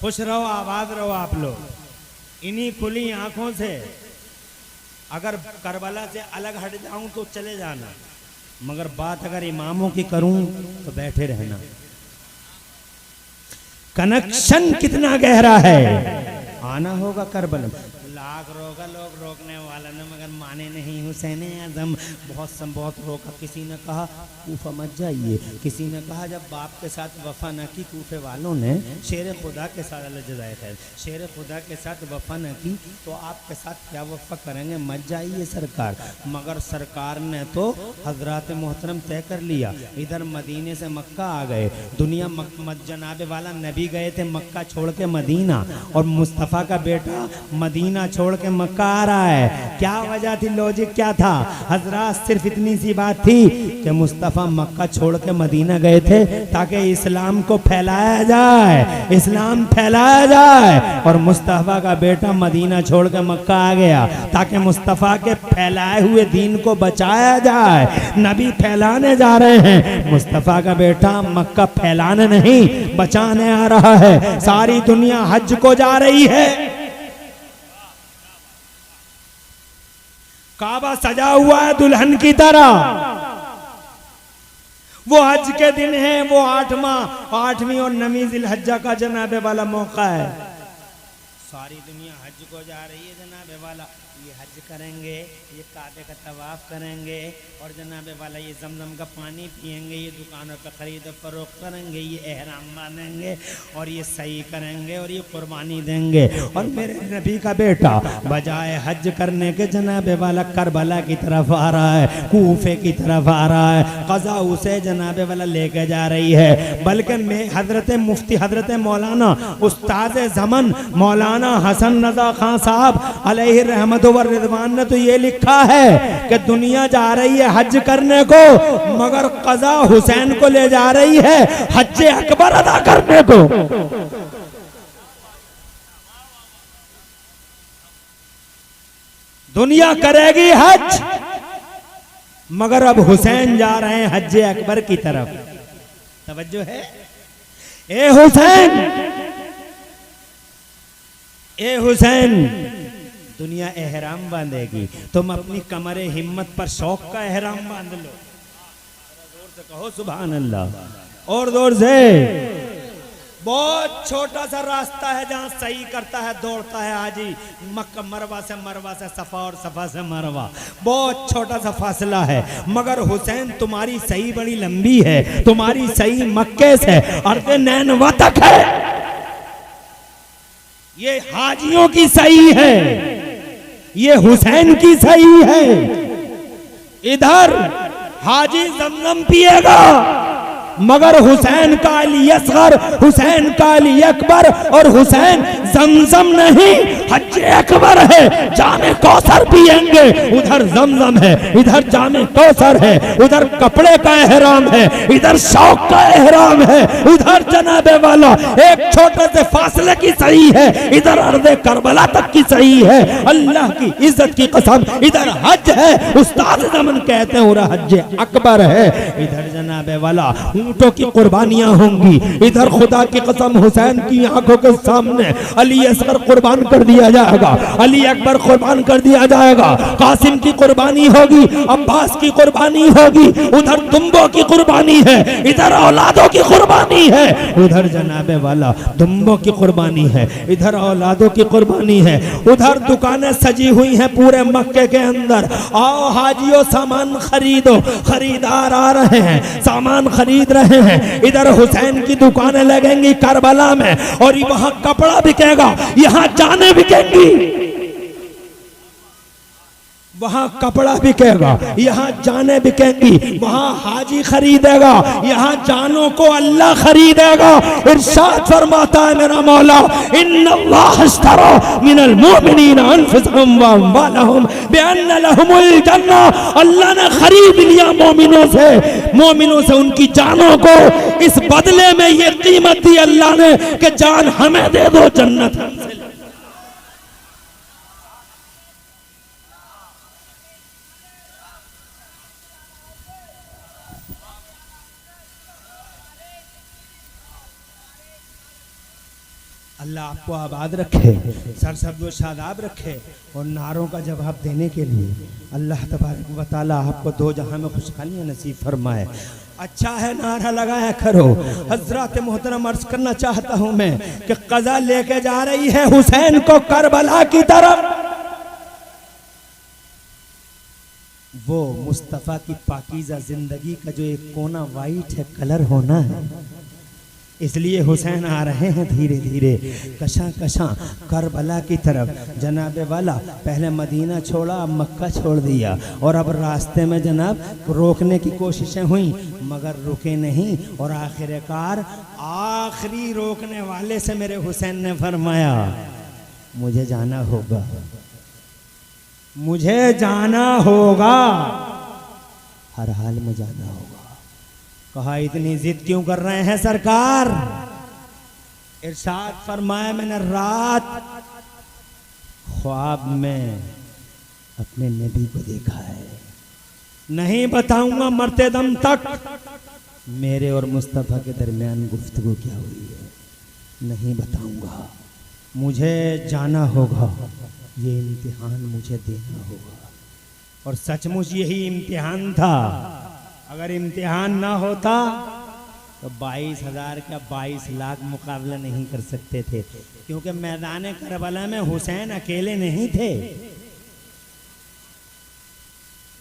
A: खुश रहो, आबाद रहो आप लोग। इन्हीं खुली आंखों से अगर करबला से अलग हट जाऊं तो चले जाना, मगर बात अगर इमामों की करूं तो बैठे रहना। कनेक्शन कितना गहरा है। आना होगा करबला, लाख रोका लोग रोकने वाला ने, मगर माने नहीं। हुसैन आजम बहुत रोका। किसी ने कहा कूफा मत जाइए, किसी ने कहा जब बाप के साथ वफा न की कूफे वालों ने, शेर खुदा के साथ अल्लाह खैर, शेर खुदा के साथ वफा न की तो आपके साथ क्या वफा करेंगे, मत जाइए सरकार। मगर सरकार ने तो हजरात मोहतरम तय कर लिया, इधर मदीने से मक्का आ गए। दुनिया जनाबे वाला नबी गए थे मक्का छोड़ के मदीना, और मुस्तफ़ा का बेटा मदीना छोड़ के मक्का आ रहा है। क्या वजह थी, लॉजिक क्या था हजरात? सिर्फ इतनी सी बात थी कि मुस्तफ़ा मक्का छोड़ के मदीना गए थे ताकि इस्लाम को फैलाया जाए, इस्लाम फैलाया जाए। और मुस्तफ़ा का बेटा मदीना छोड़ के मक्का आ गया ताकि मुस्तफ़ा के फैलाए हुए दीन को बचाया जाए। नबी फैलाने जा रहे हैं, मुस्तफ़ा का बेटा मक्का फैलाने नहीं बचाने आ रहा है। सारी दुनिया हज को जा रही है, काबा सजा हुआ है दुल्हन की तरह। वो हज के दिन है, वो 8वीं और 9वीं जिलहज्जा का जनाबे वाला मौका है। सारी दुनिया हज को जा रही है जनाबे वाला। ये हज करेंगे, ये काबे का तवाफ करेंगे, और जनाबे वाला ये जमजम का पानी पिएंगे, ये दुकानों पर खरीद फरोख्त करेंगे, ये एहराम बांधेंगे, और ये सही करेंगे, और ये कुर्बानी देंगे। और मेरे नबी का बेटा बजाय हज करने के जनाबे वाला करबला की तरफ आ रहा है, कूफे की तरफ आ रहा है। कज़ा उसे जनाबे वाला लेके जा रही है। बल्कि मैं हजरत मुफ्ती हजरत मौलाना उस्ताद ज़मन मौलाना हसन रज़ा खान साहब अलैहि रहमत व रिज़वान ने तो ये लिखा है कि दुनिया जा रही है हज करने को, मगर कज़ा हुसैन को ले जा रही है हज अकबर अदा करने को। दुनिया करेगी हज, मगर अब हुसैन जा रहे हैं हज अकबर की तरफ। तवज्जो है? ए हुसैन, ए हुसैन, दुनिया एहराम बांधेगी, तुम अपनी कमरे हिम्मत पर शौक का एहराम बांध लो। जोर से कहो सुभान अल्लाह, और जोर से। बहुत छोटा सा रास्ता है जहां सही करता है, दौड़ता है हाजी। मक्का मरवा से सफा, और सफा से मरवा, बहुत छोटा सा फासला है। मगर हुसैन तुम्हारी सही बड़ी लंबी है, तुम्हारी सही मक्के से अर्ज़ नैनवा तक है। ये हाजियों की सही है, ये हुसैन की सही है। इधर हाजी जमजम पिएगा, मगर हुसैन का अली असगर, हुसैन का अली अकबर, और हुसैन जमजम नहीं हज अकबर है। जामे कौसर पिएंगे, उधर जमजम है, इधर जामे कौसर है, उधर कपड़े का एहराम है, इधर शौक का एहराम है, उधर जनाबे वाला एक छोटे से फासले की सही है, इधर अर्ज़े करबला तक की सही है। अल्लाह की इज्जत की कसम, इधर हज है, उस्ताद ज़मन कहते हैं उधर हज अकबर है। इधर जनाबे वाला ऊंटों की कुर्बानियां होंगी, इधर खुदा की कसम हुसैन की आंखों के सामने अली असगर कुर्बान कर दिया जाएगा, अली अकबर कुर्बान कर दिया जाएगा, कासिम की कुर्बानी होगी, अब्बास की कुर्बानी होगी। उधर दुम्बों की कुर्बानी है, इधर औलादों की कुर्बानी है। उधर जनाबे वाला दुम्बों की कुर्बानी है, इधर औलादों की कुर्बानी है। उधर दुकानें सजी हुई हैं पूरे मक्के के अंदर। आओ हाजियों सामान खरीदो, खरीदार आ रहे हैं, सामान खरीद रहे हैं। इधर हुसैन की दुकानें लगेंगी करबला में, और वहां कपड़ा बिकेगा, यहाँ जाने बिकेंगी। वहां कपड़ा बिकेगा, यहाँ जाने बिकेंगी। वहां हाजी खरीदेगा, यहाँ जानों को अल्लाह खरीदेगा। इरशाद फरमाता है मेरा मौला, इन्नल्लाह इश्तरा मिनल मुमिनीना अनफुसहुम व अम्वालहुम बिअन्न लहुमुल जन्ना। अल्लाह ने खरीद लिया मोमिनों से उनकी जानों को। इस बदले में ये कीमत दी अल्लाह ने कि जान हमें दे दो, जन्नत हमसे। अल्लाह आपको आबाद रखे, सरसब्ज़ व शादाब रखे और नारों का जवाब देने के लिए अल्लाह तबारक व तआला आपको दो जहां में खुशहालियाँ नसीब फरमाए। अच्छा है, नारा लगाया करो। हजरत मोहतरम अर्ज करना चाहता हूं मैं कि कज़ा लेके जा रही है हुसैन को करबला की तरफ। वो मुस्तफ़ा की पाकीज़ा जिंदगी का जो एक कोना वाइट है, कलर होना है, इसलिए हुसैन आ रहे हैं धीरे धीरे कशा कशा करबला की तरफ। जनाब वाला पहले मदीना छोड़ा, अब मक्का छोड़ दिया और अब रास्ते में जनाब रोकने की कोशिशें हुई मगर रुके नहीं और आखिरकार आखिरी रोकने वाले से मेरे हुसैन ने फरमाया मुझे जाना होगा, मुझे जाना होगा, हर हाल में जाना होगा। कहा इतनी जिद क्यों कर रहे हैं सरकार? इरशाद फरमाया मैंने रात ख्वाब में अपने नबी को देखा है, नहीं बताऊंगा मरते दम तक मेरे और मुस्तफ़ा के दरमियान गुफ्तगू क्या हुई है, नहीं बताऊंगा। मुझे जाना होगा, ये इम्तिहान मुझे देना होगा। और सचमुच यही इम्तिहान था। अगर इम्तिहान ना होता तो 22,000 का 22 लाख मुकाबला नहीं कर सकते थे, क्योंकि मैदान करबला में हुसैन अकेले नहीं थे।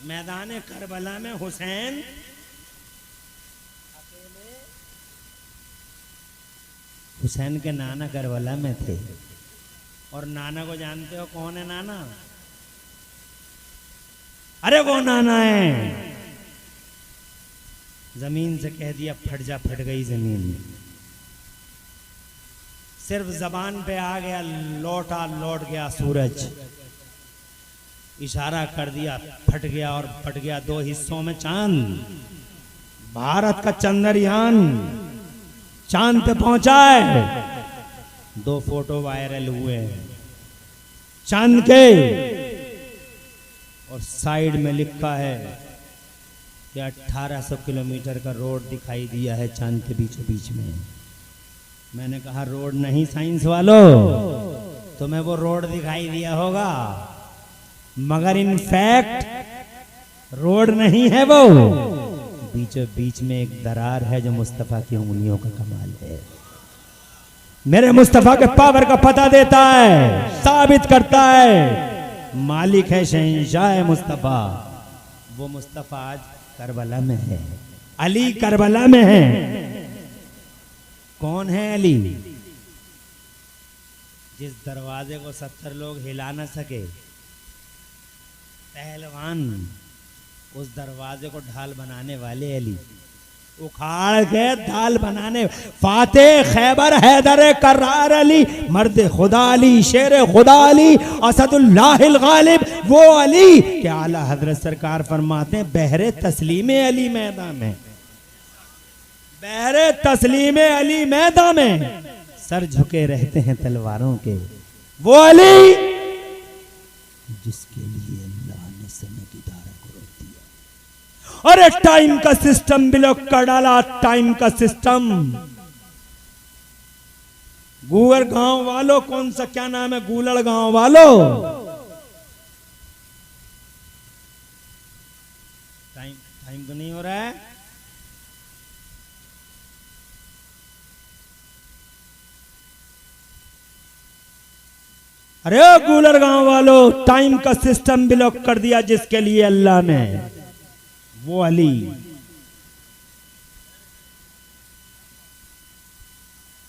A: मैदान करबला में हुसैन अकेले, हुसैन के नाना करबला में थे। और नाना को जानते हो कौन है नाना? अरे वो नाना है, जमीन से कह दिया फट जा, फट गई जमीन। सिर्फ जबान पे आ गया, लौट गया सूरज, इशारा कर दिया, फट गया और फट गया दो हिस्सों में चांद। भारत का चंद्रयान चांद पे पहुंचा है, 2 फोटो वायरल हुए चांद के और साइड में लिखा है कि 1800 किलोमीटर का रोड दिखाई दिया है चांद के बीचों बीच में। मैंने कहा रोड नहीं साइंस वालों, तुम्हें वो रोड दिखाई दिया होगा मगर इन फैक्ट रोड नहीं है, वो बीचों बीच में एक दरार है जो मुस्तफ़ा की उंगलियों का कमाल है। मेरे मुस्तफ़ा के पावर का पता देता है, साबित करता है मालिक है, शहंशाह है मुस्तफ़ा। वो मुस्तफ़ा आज करबला में है, अली करबला में है। कौन है अली? जिस दरवाजे को 70 लोग हिला ना सके, पहलवान, उस दरवाजे को ढाल बनाने वाले अली, उखाड़ के ढाल बनाने, फाते खैबर हैदर करार अली, मर्द खुदा अली, शेर खुदा अली, असदुल्लाहिल गालिब, वो अली के आला हजरत सरकार फरमाते हैं बहरे तस्लीम अली मैदान में, बहरे तस्लीम अली मैदान में सर झुके रहते हैं तलवारों के। वो अली जिसके लिए अल्लाह ने समय की धारा को रोक दिया। अरे टाइम का सिस्टम ब्लॉक कर डाला, टाइम का सिस्टम। गूगर गांव वालों, कौन सा क्या नाम है, गूलड़ गांव वालों, टाइम तो नहीं हो रहा है। अरे गूलर गांव वालों, टाइम का सिस्टम ब्लॉक कर दिया जिसके लिए अल्लाह ने, वो अली।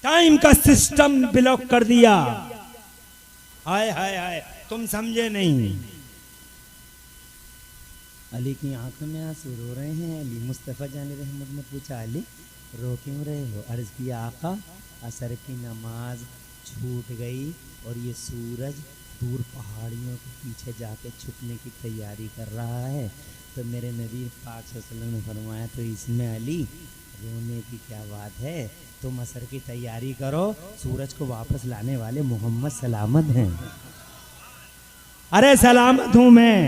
A: टाइम का सिस्टम ब्लॉक कर दिया। हाय हाय हाय, तुम समझे नहीं। अली की आंखों में आंसू रो रहे हैं। अली, मुस्तफ़ा जान रहमत ने पूछा अली रो क्यों रहे हो? अर्ज किया आका, असर की नमाज छूट गई और ये सूरज दूर पहाड़ियों के पीछे जाके छुपने की तैयारी कर रहा है। तो मेरे नबी पाक सल्लल्लाहु अलैहि वसल्लम ने फरमाया तो इसमें अली रोने की क्या बात है, तुम असर की तैयारी करो, सूरज को वापस लाने वाले मोहम्मद सलामत हैं। अरे सलामत हूं मैं,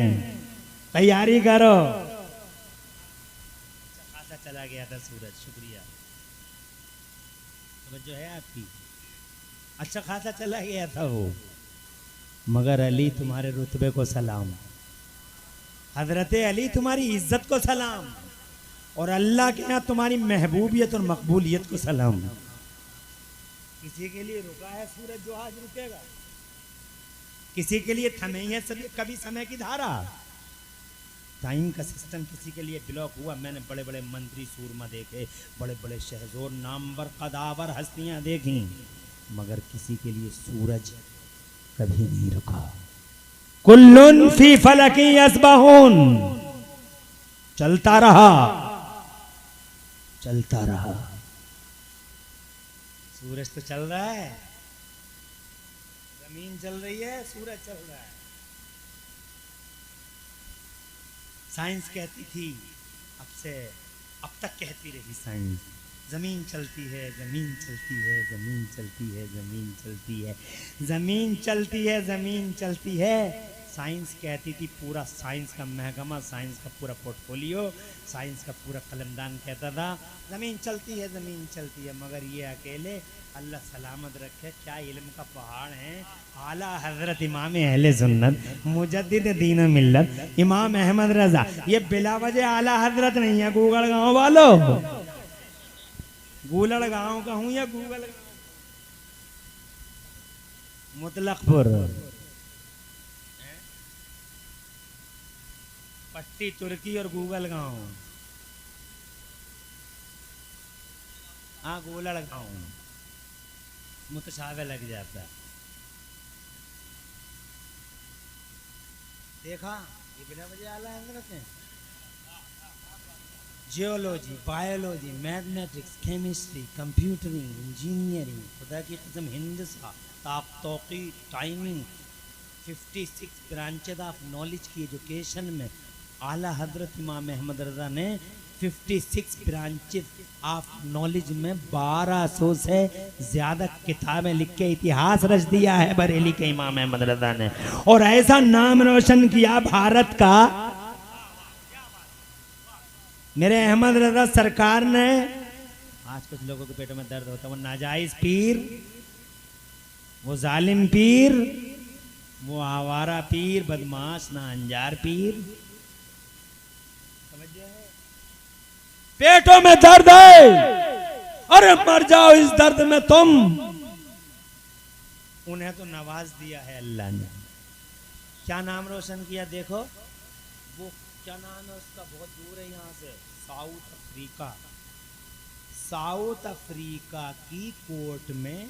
A: तैयारी करो। खासा चला गया था सूरज, शुक्रिया, जो है आपकी। अच्छा खासा चला गया था वो, मगर अली तुम्हारे रुतबे को सलाम, हजरत अली तुम्हारी इज्जत को सलाम, और अल्लाह के यहाँ तुम्हारी महबूबियत और मकबूलियत को सलाम। किसी के लिए रुका है सूरज जो आज रुकेगा, किसी के लिए थमे ही है कभी समय की धारा। टाइम का सिस्टम किसी के लिए ब्लॉक हुआ। मैंने बड़े बड़े मंत्री सूरमा देखे, बड़े बड़े शहजोर नामवर कदावर हस्तियां देखी, मगर किसी के लिए सूरज कभी नहीं रुका। कुल्लुन फी फलकी यसबहून, चलता रहा चलता रहा। सूरज तो चल रहा है, जमीन चल रही है, सूरज चल रहा है। साइंस कहती थी, अब तक कहती रही साइंस, जमीन चलती है, जमीन चलती है, जमीन चलती है, जमीन चलती है, जमीन चलती है, जमीन चलती है। साइंस कहती थी, पूरा साइंस का महकमा, साइंस का पूरा पोर्टफोलियो, साइंस का पूरा कलमदान कहता था जमीन चलती है, जमीन चलती है। मगर ये अकेले, अल्लाह सलामत रखे, क्या इल्म का पहाड़ है। आला हजरत इमाम अहले सुन्नत मुजद्दिद दीन व मिल्लत इमाम अहमद रजा, ये बिला वजह आला हजरत नहीं है। गूगल गांव वालों, गूलड़ गांव का हूं या गूगल गांव, मुतलकपुर, पट्टी तुर्की और गूगल गांव, हाँ गूलड़ गांव, मुतशाबे लग जाता है। देखा, ये बिना वजह आला हजरत है। Geology, biology, mathematics, chemistry, कंप्यूटरिंग, engineering, खुदा की कसम हिंदसा, ताक़ी, टाइमिंग, 56 ब्रांचेस ऑफ नॉलेज की एजुकेशन में आला हजरत इमाम अहमद रज़ा ने 56 ब्रांचेस ऑफ नॉलेज में 1200 से ज्यादा किताबें लिख के इतिहास रच दिया है बरेली के इमाम अहमद रज़ा ने, और ऐसा नाम रोशन किया भारत का। मेरे अहमद रज़ा सरकार ने, आज कुछ लोगों के पेटों में दर्द होता है, वो नाजायज पीर, वो जालिम पीर, वो आवारा पीर, बदमाश ना अंजार पीर, पेटों में दर्द है, अरे मर जाओ इस दर्द में तुम। उन्हें तो नवाज दिया है अल्लाह ने, क्या नाम रोशन किया। देखो वो क्या नाम है उसका, बहुत दूर है यहाँ से, साउथ अफ्रीका। साउथ अफ्रीका की कोर्ट में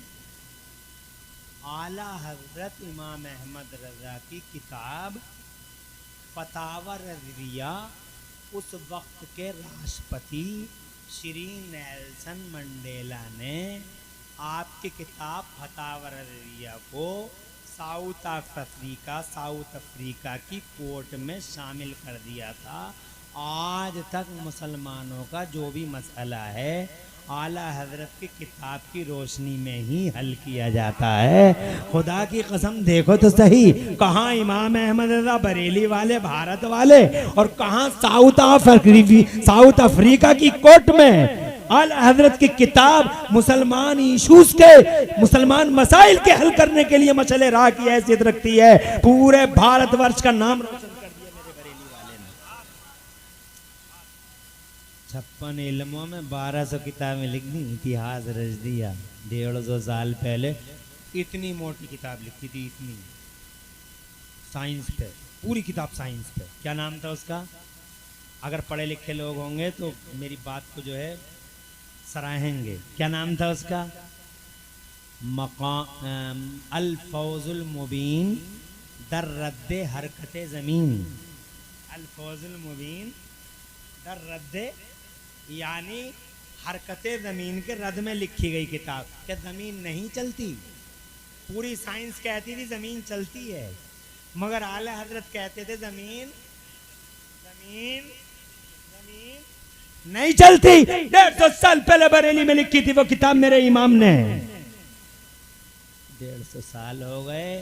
A: आला हजरत इमाम अहमद रजा की किताब फतावा रज़विया, उस वक्त के राष्ट्रपति श्री नेल्सन मंडेला ने आपकी किताब फतावा रज़विया को साउथ अफ्रीका की कोर्ट में शामिल कर दिया था। आज तक मुसलमानों का जो भी मसला है आला हजरत की किताब की रोशनी में ही हल किया जाता है। खुदा की कसम देखो तो सही, कहाँ इमाम अहमद रज़ा बरेली वाले भारत वाले, और कहाँ साउथ अफ्रीका की कोर्ट में आला हजरत की किताब मुसलमान इशूज के, मुसलमान मसाइल के हल करने के लिए मसले राह की हैसियत रखती है। पूरे भारतवर्ष का नाम रोशन कर दिया मेरे बरेली वाले ने। 56 इल्मों में 1200 किताबें लिख दी, इतिहास रच दिया। 150 साल पहले इतनी मोटी किताब लिखी थी, इतनी, साइंस पे, पूरी किताब साइंस पे। क्या नाम था उसका? अगर पढ़े लिखे लोग होंगे तो मेरी बात को जो है सराहेंगे। क्या नाम था उसका? अल फौजुल मुबीन दर रद्दे हरकते ज़मीन। अल फौजुल मुबीन दर रद्दे, यानी हरकते ज़मीन के रद्द में लिखी गई किताब। क्या ज़मीन नहीं चलती? पूरी साइंस कहती थी ज़मीन चलती है, मगर आला हजरत कहते थे ज़मीन ज़मीन ज़मीन नहीं चलती। 150 साल पहले बरेली में लिखी थी वो किताब मेरे इमाम ने। 150 साल हो गए,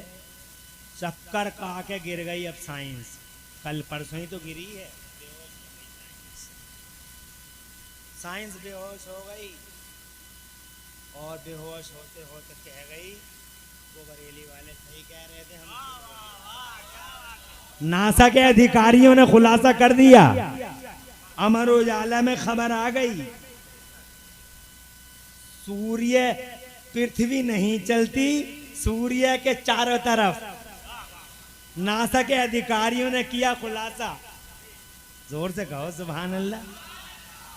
A: चक्कर खा के गिर गई अब साइंस। कल परसों ही तो गिरी है, साइंस बेहोश हो गई। और बेहोश होते होते कह गई वो बरेली वाले सही कह रहे थे। हम नासा के अधिकारियों ने खुलासा कर दिया, अमर उजाला में खबर आ गई, सूर्य पृथ्वी नहीं चलती, सूर्य के चारों तरफ। नासा के अधिकारियों ने किया खुलासा। जोर से कहो सुभान अल्लाह।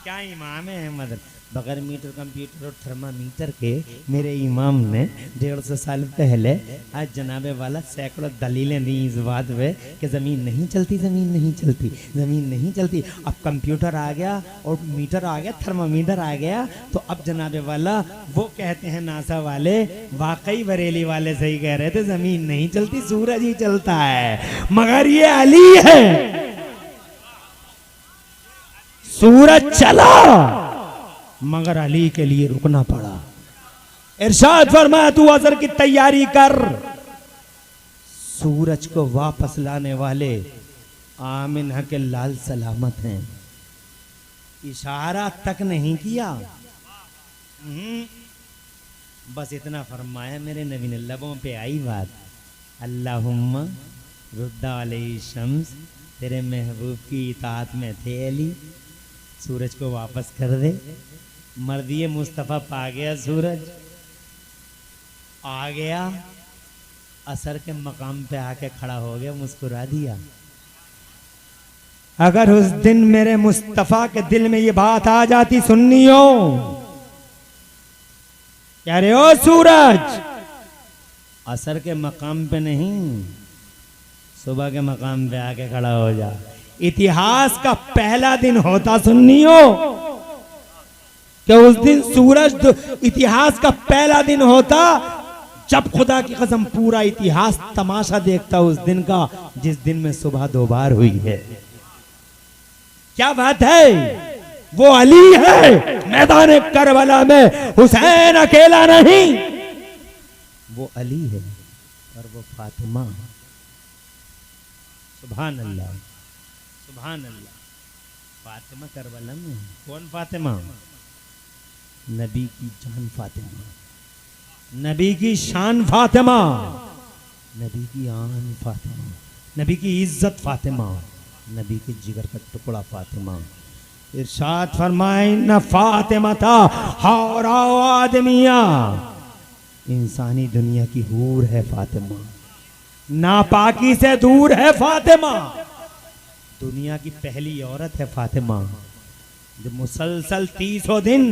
A: क्या इमाम है अहमद। बगैर मीटर कंप्यूटर और थर्मामीटर के मेरे इमाम ने 150 साल पहले आज जनाबे वाला सैकड़ों दलीलें दी इस बात पे कि ज़मीन नहीं चलती, ज़मीन नहीं चलती, ज़मीन नहीं चलती। अब कंप्यूटर आ गया और मीटर आ गया, थर्मामीटर आ गया, तो अब जनाबे वाला वो कहते हैं नासा वाले, वाकई बरेली वाले सही कह रहे थे, ज़मीन नहीं चलती, सूरज ही चलता है। मगर ये अली है, सूरज चला मगर अली के लिए रुकना पड़ा। इरशाद फरमाया तू असर की तैयारी कर। सूरज को वापस लाने वाले आमिना के लाल सलामत हैं। इशारा तक नहीं किया, बस इतना फरमाया, मेरे नबी ने लबों पे आई बात, अल्लाहुम्मा रुद्दा अलैहि शम्स, तेरे महबूब की इताअत में थे अली, सूरज को वापस कर दे। मर्दिए मुस्तफ़ा पा गया, सूरज आ गया, असर के मकाम पे आके खड़ा हो गया, मुस्कुरा दिया। अगर उस दिन मेरे मुस्तफ़ा के दिल में ये बात आ जाती, सुन्नियों, क्या रे ओ सूरज, असर के मकाम पे नहीं, सुबह के मकाम पे आके खड़ा हो जा। इतिहास का पहला दिन होता सुन्नियों, कि उस दिन सूरज, इतिहास का पहला दिन होता जब खुदा की कसम पूरा इतिहास तमाशा देखता उस दिन का, जिस दिन में सुबह 2 बार हुई है। क्या बात है, वो अली है मैदान करबला में, हुसैन अकेला नहीं, वो अली है और वो फातिमा। सुभान अल्लाह, सुभान अल्लाह। फातिमा करबला में, कौन फातिमा? नबी की जान फातिमा, नबी की शान फातिमा, नबी की आन फातिमा, नबी की इज्जत फातिमा, नबी के जिगर का टुकड़ा फातिमा। इरशाद फरमाए न फातिमा था हौरा आदमिया, इंसानी दुनिया की हूर है फातिमा, नापाकी से दूर है फातिमा, दुनिया की पहली औरत है फातिमा, जो मुसलसल 300 दिन,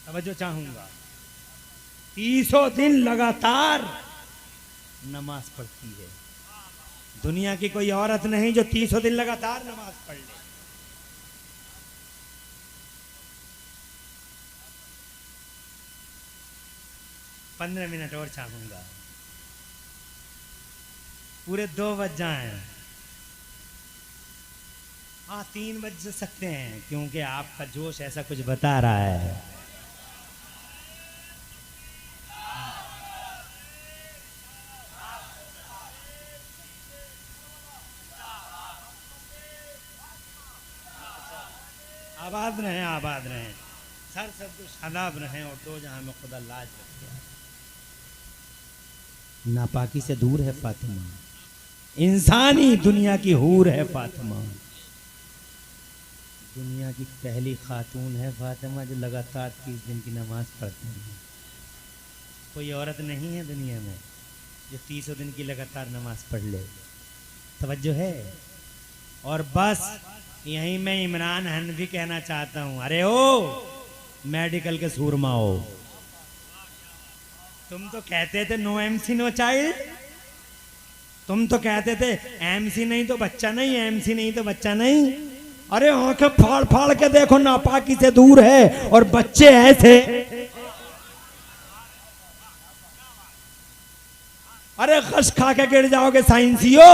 A: तवज्जो चाहूंगा, 300 दिन लगातार नमाज पढ़ती है। दुनिया की कोई औरत नहीं जो 300 दिन लगातार नमाज पढ़ ले। पंद्रह मिनट और चाहूंगा, पूरे 2 बज जाएं। हाँ 3 बज सकते हैं, क्योंकि आपका जोश ऐसा कुछ बता रहा है। आबाद रहें, आबाद रहें, सर सब कुछ शादाब रहें और 2 जहां में खुदा लाज रखे। नापाकी से दूर है फातिमा, इंसानी दुनिया की हूर है फातिमा, दुनिया की पहली खातून है फातिमा जो लगातार 30 दिन की नमाज पढ़ती है। कोई औरत नहीं है दुनिया में जो 300 दिन की लगातार नमाज पढ़ ले। तवज्जो है। और बस यहीं मैं इमरान हनफी कहना चाहता हूं, अरे ओ मेडिकल के सूरमा हो, तुम तो कहते थे नो एमसी नो चाइल्ड, तुम तो कहते थे एमसी नहीं तो बच्चा नहीं, एमसी नहीं तो बच्चा नहीं। अरे आंखें फाड़ फाड़ के देखो, नापाकी से दूर है और बच्चे ऐसे। अरे खश खा के गिर जाओगे साइंसियो,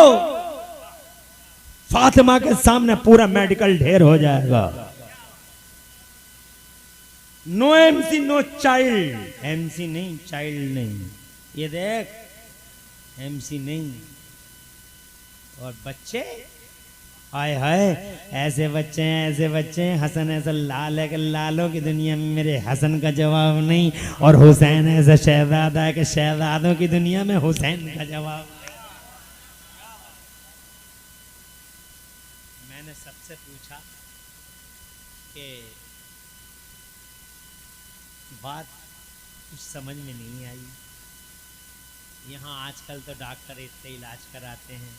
A: फातिमा के सामने पूरा मेडिकल ढेर हो जाएगा। No MC no child, MC नहीं चाइल्ड नहीं, ये देख एमसी नहीं और बच्चे आय हाय, ऐसे बच्चे हैं, ऐसे बच्चे हैं। हसन ऐसा लाल है कि लालों की दुनिया में मेरे हसन का जवाब नहीं, और हुसैन ऐसा शहजादा है कि शहजादों की दुनिया में हुसैन का जवाब नहीं। मैंने सबसे पूछा कि बात कुछ समझ में नहीं आई। यहाँ आजकल तो डॉक्टर इतने इलाज कराते हैं,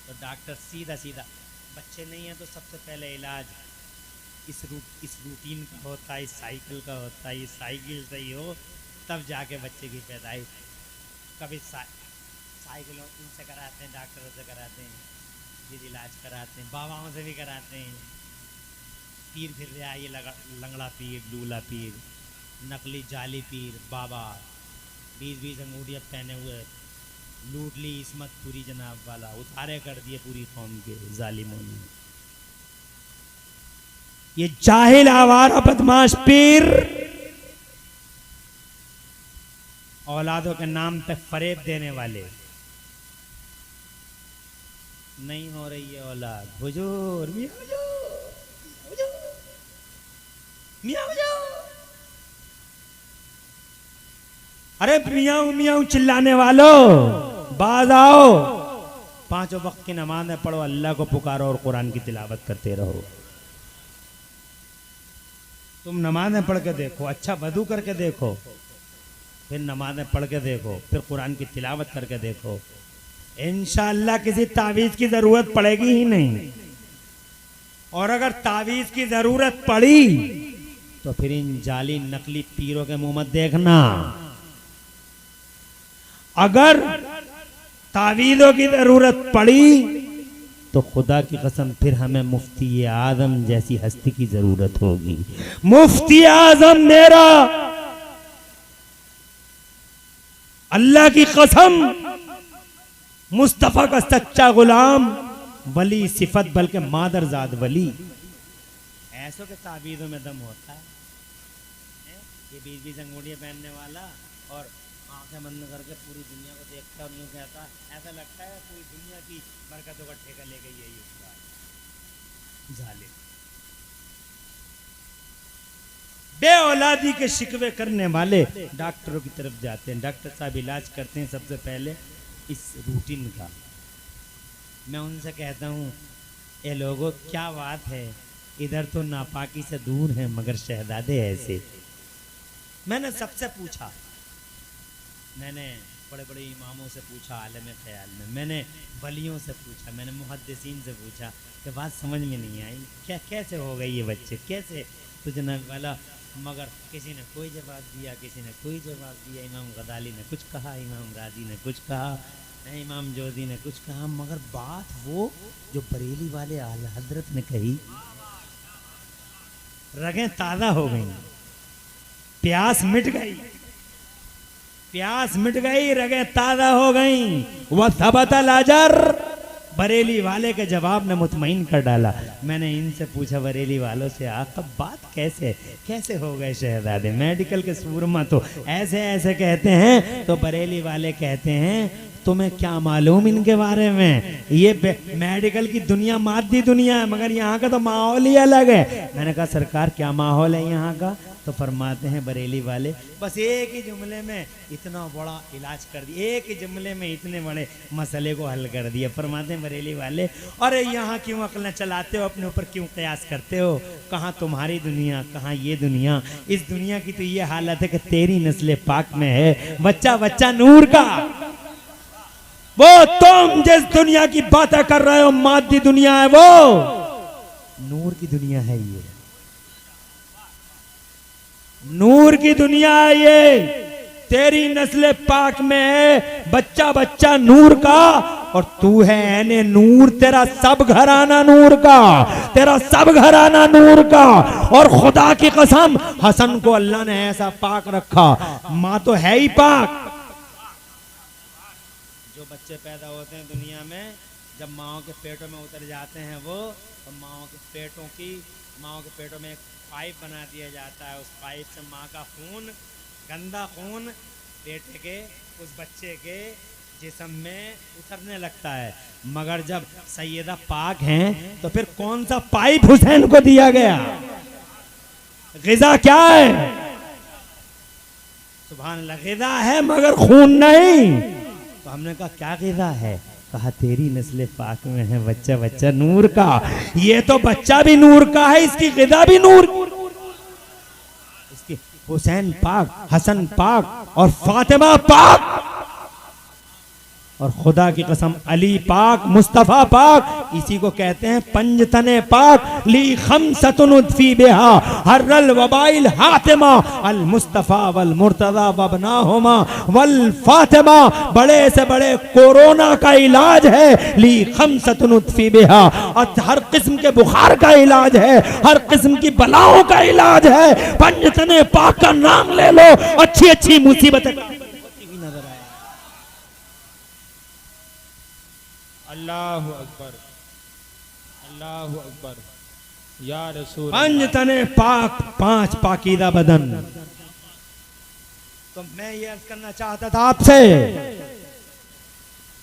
A: तो डॉक्टर सीधा सीधा, बच्चे नहीं हैं तो सबसे पहले इलाज इस रूटीन का होता है, इस साइकिल का होता है। ये साइकिल सही हो तब जाके बच्चे की पैदाइश। कभी साइकिलों इनसे कराते हैं, डॉक्टरों से कराते हैं, फिर इलाज कराते हैं, बाबाओं से भी कराते हैं। पीर फिर रहा, ये लंगड़ा पीर, लूला पीर, नकली जाली पीर, बाबा 20-20 अंगूठियाँ पहने हुए, लूट ली इसमत पूरी जनाब वाला, उतारे कर दिए पूरी कौम के जालिमों ने। ये जाहिल आवारा बदमाश पीर औलादों के नाम पे फरेब देने वाले। नहीं हो रही है औलाद, हुजूर मियां हुजूर, मियां हुजूर। अरे मियां मियां चिल्लाने वालों, बाज आओ, 5 वक्त की नमाज़ें पढ़ो, अल्लाह को पुकारो और कुरान की तिलावत करते रहो। तुम नमाज़ें पढ़ के देखो, अच्छा वजू करके देखो, फिर नमाज़ें पढ़ के देखो, फिर कुरान की तिलावत करके देखो, इंशाअल्लाह किसी तावीज़ की ज़रूरत पड़ेगी ही नहीं। और अगर तावीज़ की ज़रूरत पड़ी तो फिर इन जाली नकली पीरों के मुंह मत देखना। अगर तावीज़ों की ज़रूरत पड़ी तो खुदा की कसम फिर हमें मुफ्ती आज़म जैसी हस्ती की ज़रूरत होगी। मुफ्ती आज़म मेरा, अल्लाह की कसम, मुस्तफ़ा का सच्चा गुलाम, वली सिफत बल्कि मादरजाद वली। ऐसों के तावीज़ों में दम होता है। ये 20-20 अंगूठियाँ पहनने वाला और आंखें बंद करके पूरी दुनिया को देखता और यूँ कहता, ऐसा लगता है पूरी दुनिया की बरकतों का ठेका ले गई यही उसका। जालिम बे औलादी के शिकवे करने वाले डॉक्टरों की तरफ जाते हैं। डॉक्टर साहब इलाज करते हैं सबसे पहले इस रूटीन का। मैं उनसे कहता हूँ, ये लोगों क्या बात है, इधर तो नापाकी से दूर हैं मगर शहजादे ऐसे। मैंने सबसे पूछा, मैंने बड़े बड़े इमामों से पूछा आलम ख्याल में, मैंने वलियों से पूछा, मैंने मुहद्दिसीन से पूछा कि बात समझ में नहीं आई, क्या कैसे हो गई ये बच्चे, कैसे तो जनाब वाला। मगर किसी ने कोई जवाब दिया, किसी ने कोई जवाब दिया। इमाम गजाली ने कुछ कहा, इमाम राजी ने कुछ कहा, इमाम जोजी ने कुछ कहा, मगर बात वो जो बरेली वाले आला हजरत ने कही, रगें ताज़ा हो गई, प्यास मिट गई, प्यास मिट गई, रगें ताज़ा हो गई। वह सबतल अजर, बरेली वाले के जवाब ने मुतमईन कर डाला। मैंने इनसे पूछा बरेली वालों से, आका बात कैसे कैसे हो गए शहजादे, मेडिकल के सूरमा तो ऐसे ऐसे कहते हैं। तो बरेली वाले कहते हैं, तुम्हें क्या मालूम इनके बारे में, ये मेडिकल की दुनिया मादी दुनिया है, मगर यहाँ का तो माहौल ही अलग है। मैंने कहा सरकार क्या माहौल है यहाँ का? तो फरमाते हैं बरेली वाले, बस एक ही जुमले में इतना बड़ा इलाज कर दिया, एक ही जुमले में इतने बड़े मसले को हल कर दिया। फरमाते हैं बरेली वाले, अरे यहाँ क्यों अक्ल चलाते हो, अपने ऊपर क्यों कयास करते हो, कहाँ तुम्हारी दुनिया, कहाँ ये दुनिया। इस दुनिया की तो ये हालत है कि तेरी नस्ल पाक में है बच्चा बच्चा नूर का। वो तुम जिस दुनिया की बातें कर रहे हो मादी दुनिया है, वो नूर की दुनिया है। ये नूर की दुनिया है, ये तेरी नस्ल पाक में है बच्चा बच्चा नूर का, और तू है ऐने नूर, तेरा सब घराना नूर का, तेरा सब घराना नूर का। और खुदा की कसम हसन को अल्लाह ने ऐसा पाक रखा, माँ तो है ही पाक। जो बच्चे पैदा होते हैं दुनिया में, जब माओ के पेटों में उतर जाते हैं वो, तो माओ के पेटों में एक पाइप बना दिया जाता है। उस पाइप से माँ का खून, गंदा खून बेटे के, उस बच्चे के जिस्म में उतरने लगता है। मगर जब सैयदा पाक हैं तो फिर कौन सा पाइप हुसैन को दिया गया? ग़िज़ा क्या है? सुभान अल्लाह, ग़िज़ा है मगर खून नहीं। तो हमने कहा क्या ग़िज़ा है? कहा तेरी नस्ल पाक में है बच्चा, बच्चा नूर का। ये तो बच्चा भी नूर का है, इसकी ग़िज़ा भी नूर। इसकी हुसैन पाक, हसन पाक और फातिमा पाक, और खुदा की कसम अली पाक, मुस्तफ़ा पाक, इसी को कहते हैं पंजतने पाक। ली खमसतुन उद्फी बिहा हर्रल वबाइल हातिमा अल मुस्तफ़ा वल मुर्तज़ा वबनाहुमा वल फातिमा। बड़े से बड़े कोरोना का इलाज है ली खमसतुन उद्फी बिहा, और हर किस्म के बुखार का इलाज है, हर किस्म की बलाओं का इलाज है। पंजतने पाक का नाम ले लो, अच्छी अच्छी मुसीबतें नजर आए।
B: अल्लाहु अकबर, अल्लाहु अकबर, या रसूल।
A: पंजतने पाक, पांच पाकीदा बदन। तो मैं ये अर्ज करना चाहता था आपसे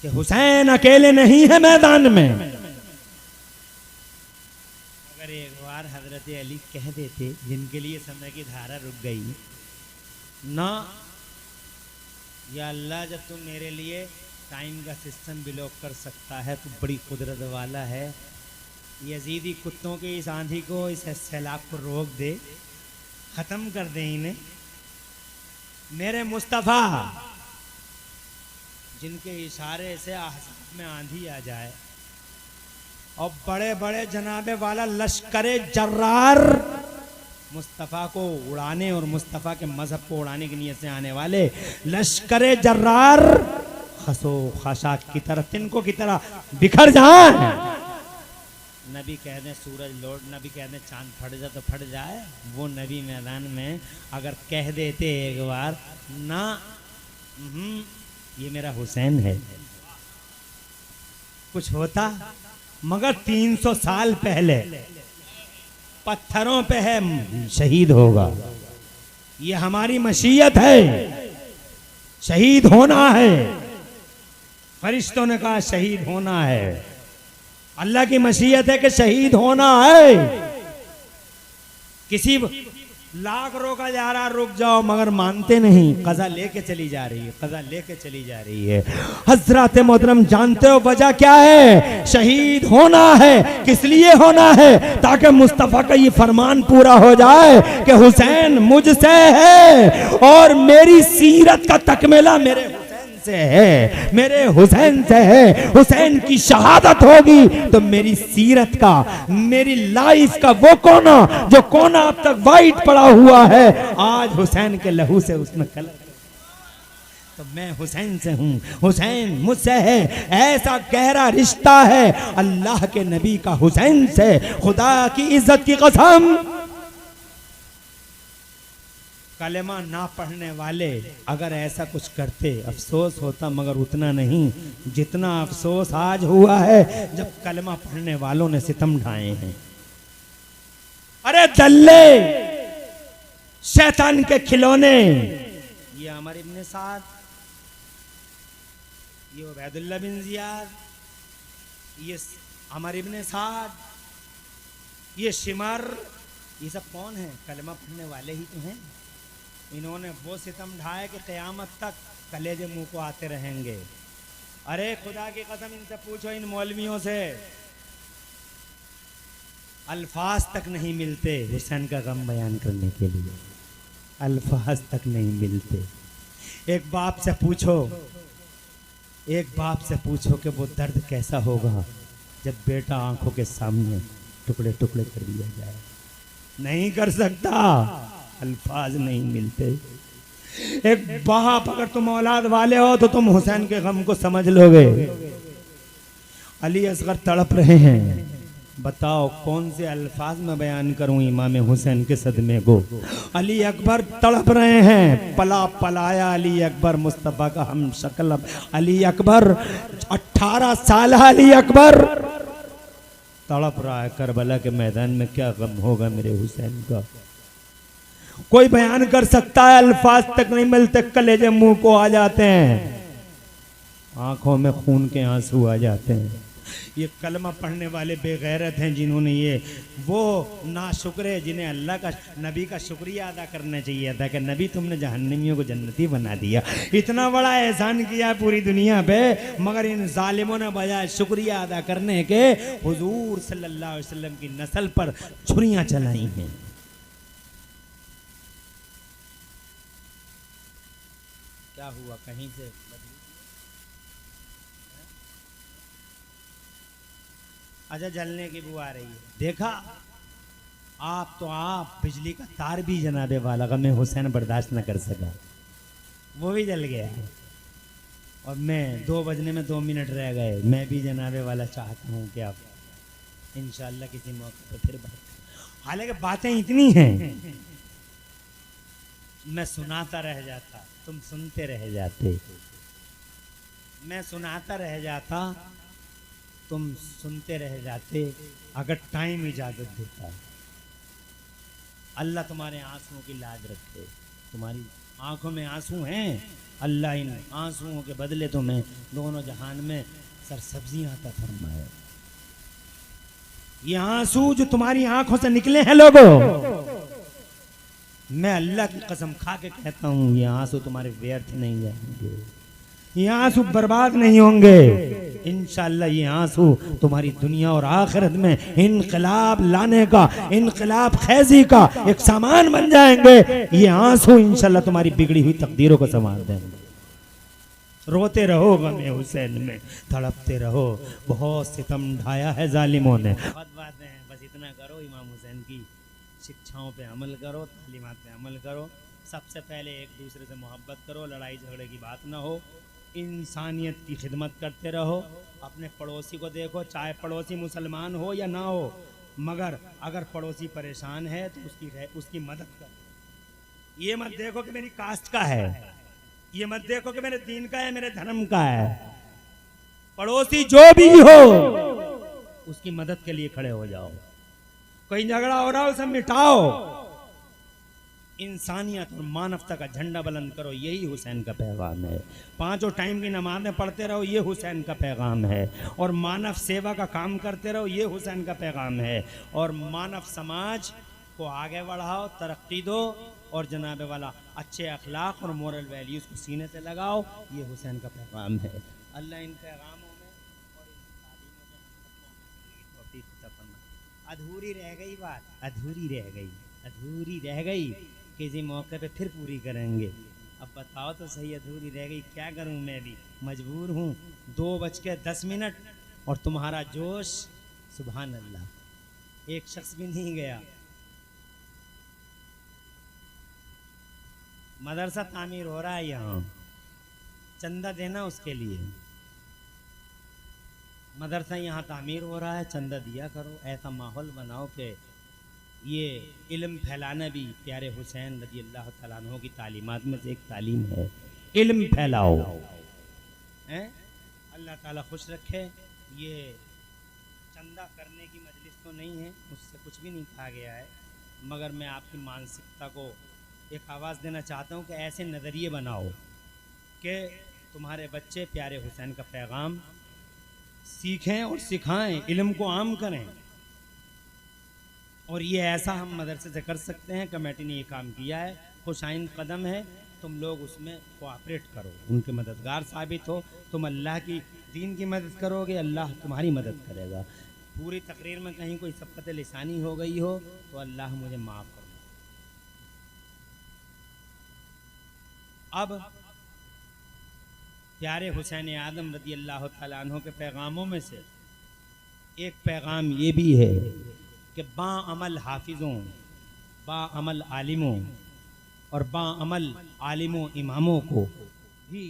A: कि हुसैन अकेले नहीं है मैदान में। अगर एक बार हजरत अली कह देते, जिनके लिए समय की धारा रुक गई ना, या अल्लाह जब तुम मेरे लिए टाइम का सिस्टम ब्लॉक कर सकता है तो बड़ी कुदरत वाला है। यजीदी कुत्तों के इस आंधी को, इस सैलाब को रोक दे, ख़त्म कर दे इन्हें। मेरे मुस्तफ़ा जिनके इशारे से आसमान में आंधी आ जाए और बड़े बड़े जनाबे वाला लश्करे जर्रार मुस्तफ़ा को उड़ाने और मुस्तफ़ा के मजहब को उड़ाने की नीयत से आने वाले लश्करे जर्रार खसो खाशाक की तरह, तिनको की तरह बिखर जाए। नबी कह दें सूरज लौट, नबी कह दें चांद फट जाए तो फट जाए। वो नबी मैदान में अगर कह देते एक बार ना, ये मेरा हुसैन है, कुछ होता। मगर 300 साल पहले पत्थरों पे है शहीद होगा, ये हमारी मशीयत है, शहीद होना है। फरिश्तों ने कहा शहीद होना है, अल्लाह की मशीयत है कि शहीद होना है। किसी लाख रोका जा रहा, रुक जाओ, मगर मानते नहीं। कज़ा लेके चली जा रही है, कज़ा लेके चली जा रही है। हजरत मोहतरम जानते हो वजह क्या है? शहीद होना है। किस लिए होना है? ताकि मुस्तफ़ा का ये फरमान पूरा हो जाए कि हुसैन मुझसे है और मेरी सीरत का तकमीला मेरे हुसैन से है, मेरे हुसैन से है। हुसैन की शहादत होगी तो मेरी सीरत का, मेरी लाइफ का वो कोना जो कोना अब तक वाइट पड़ा हुआ है, आज हुसैन के लहू से उसमें कलर। तो मैं हुसैन से हूँ, हुसैन मुझसे है। ऐसा गहरा रिश्ता है अल्लाह के नबी का हुसैन से, खुदा की इज्जत की कसम। कलेमा ना पढ़ने वाले अगर ऐसा कुछ करते अफसोस होता, मगर उतना नहीं जितना अफसोस आज हुआ है जब कलेमा पढ़ने वालों ने सितम ढाए हैं। अरे दल्ले, शैतान के खिलौने, ये अमर इब्न साद, ये उबैदुल्लाह बिन जियाद, ये अमर इब्न साद, ये शिमर, ये सब कौन है? कलेमा पढ़ने वाले ही तो हैं। इन्होंने वो सितम ढाया कि क़यामत तक कलेजे मुंह को आते रहेंगे। अरे खुदा की कसम, इनसे पूछो, इन मौलवियों से, अल्फाज तक नहीं मिलते हुसैन का गम बयान करने के लिए, अल्फाज तक नहीं मिलते। एक बाप से पूछो, एक बाप से पूछो कि वो दर्द कैसा होगा जब बेटा आंखों के सामने टुकड़े टुकड़े कर दिया जाए। नहीं कर सकता, अल्फाज नहीं मिलते। एक बाप, अगर तुम औलाद वाले हो तो तुम हुसैन के गम को समझ लोगे। अली असगर तड़प रहे हैं, बताओ कौन से अल्फाज में बयान करूं इमाम हुसैन के सदमे को। अली अकबर तड़प रहे हैं, पला पलाया अली अकबर मुस्तफ़ा का हम शक्ल। अली अकबर 18 साल, अली अकबर तड़प रहा है करबला के मैदान में। क्या गम होगा मेरे हुसैन का, कोई बयान कर सकता है? अल्फाज तक नहीं मिलते, कलेजे मुंह को आ जाते हैं। आंखों में खून के आंसू आ जाते हैं। ये कलमा पढ़ने वाले बेगैरत हैं जिन्होंने ये वो नाशुक्र है जिन्हें अल्लाह का नबी का शुक्रिया अदा करना चाहिए था कि नबी तुमने जहन्नमियों को जन्नती बना दिया। इतना बड़ा एहसान किया पूरी दुनिया पे, मगर इन जालिमों ने बजाय शुक्रिया अदा करने के हुजूर सल्लल्लाहु अलैहि वसल्लम की नस्ल पर छुरियां चलाई हैं। क्या हुआ, कहीं से अच्छा जलने की बू आ रही है। देखा आप बिजली का तार भी जनाबे वाला गमे हुसैन बर्दाश्त न कर सका, वो भी जल गया। और मैं 2 बजने में 2 मिनट रह गए, मैं भी जनाबे वाला चाहता हूँ कि आप इंशाअल्लाह किसी मौके पर फिर बात। हालांकि बातें इतनी हैं, मैं सुनाता रह जाता, तुम सुनते रह जाते। मैं सुनाता रह जाता, तुम सुनते रह जाते, अगर टाइम इजाजत देता। अल्लाह तुम्हारे आंसुओं की लाज रखे। तुम्हारी आंखों में आंसू हैं, अल्लाह इन आंसुओं के बदले तुम्हें दोनों जहान में सरसब्जियां अता फरमाए। ये आंसू जो तुम्हारी आंखों से निकले हैं लोगों, मैं अल्लाह की कसम खा के कहता हूं, ये आंसू तुम्हारे व्यर्थ नहीं जाएंगे, ये आंसू बर्बाद नहीं होंगे। इंशाअल्लाह ये आंसू तुम्हारी दुनिया और आखिरत में इनकलाब लाने का, इनकलाब खैजी का एक सामान बन जाएंगे। ये आंसू इंशाअल्लाह तुम्हारी बिगड़ी हुई तकदीरों को संवार देंगे। रोते रहो गमे हुसैन में, तड़पते रहो, बहुत सितम ढाया है जालिमों ने। बहुत बातें हैं, बस इतना करो, इमाम हुसैन की शिक्षाओं पे अमल करो, तालीमात पे अमल करो। सबसे पहले एक दूसरे से मोहब्बत करो, लड़ाई झगड़े की बात ना हो, इंसानियत की खिदमत करते रहो। अपने पड़ोसी को देखो, चाहे पड़ोसी मुसलमान हो या ना हो, मगर अगर पड़ोसी परेशान है तो उसकी मदद करो। ये मत देखो कि मेरी कास्ट का है, ये मत देखो कि मेरे दीन का है, मेरे धर्म का है। पड़ोसी जो भी हो उसकी मदद के लिए खड़े हो जाओ। कोई झगड़ा हो रहा हो उसे मिटाओ, इंसानियत और मानवता का झंडा बुलंद करो। यही हुसैन का पैगाम है। 5 टाइम की नमाज़ें पढ़ते रहो, ये हुसैन का पैगाम है। और मानव सेवा का काम करते रहो, ये हुसैन का पैगाम है। और मानव समाज को आगे बढ़ाओ, तरक्की दो, और जनाबे वाला अच्छे अखलाक और मोरल वैल्यूज़ को सीने से लगाओ, ये हुसैन का पैगाम है। अल्लाह इन पैगामों में और इन तालीमों में अधूरी रह गई बात, अधूरी रह गई, किसी मौके पे फिर पूरी करेंगे। अब बताओ तो सही, अधूरी रह गई, क्या करूं, मैं भी मजबूर हूँ। 2:10 और तुम्हारा जोश, सुभान अल्लाह, एक शख्स भी नहीं गया। मदरसा तामीर हो रहा है यहाँ, चंदा देना उसके लिए। मदरसा यहाँ तामीर हो रहा है, चंदा दिया करो। ऐसा माहौल बनाओ कि ये इल्म फैलाना भी प्यारे हुसैन रज़ी अल्लाह तआला अन्हु की तालीमात में से एक तालीम है। इल्म फैलाओ, हैं? अल्लाह ताला खुश रखे। ये चंदा करने की मजलिस तो नहीं है, मुझसे कुछ भी नहीं कहा गया है, मगर मैं आपकी मानसिकता को एक आवाज़ देना चाहता हूँ कि ऐसे नज़रिए बनाओ कि तुम्हारे बच्चे प्यारे हुसैन का पैगाम सीखें और सिखाएं, इल्म को आम करें। और ये ऐसा हम मदरसे से कर सकते हैं। कमेटी ने ये काम किया है, खुशाइंद कदम है, तुम लोग उसमें कोऑपरेट करो, उनके मददगार साबित हो। तुम अल्लाह की दीन की मदद करोगे, अल्लाह तुम्हारी मदद करेगा। पूरी तकरीर में कहीं कोई सबकत लिसानी हो गई हो तो अल्लाह मुझे माफ़ करो। अब प्यारे हुसैन आदम रज़ी अल्लाह तआला अन्हु के पैगामों में से एक पैगाम ये भी है कि बाअमल हाफिज़ों, बाअमल आलिमों और बाअमल आलिमों इमामों को भी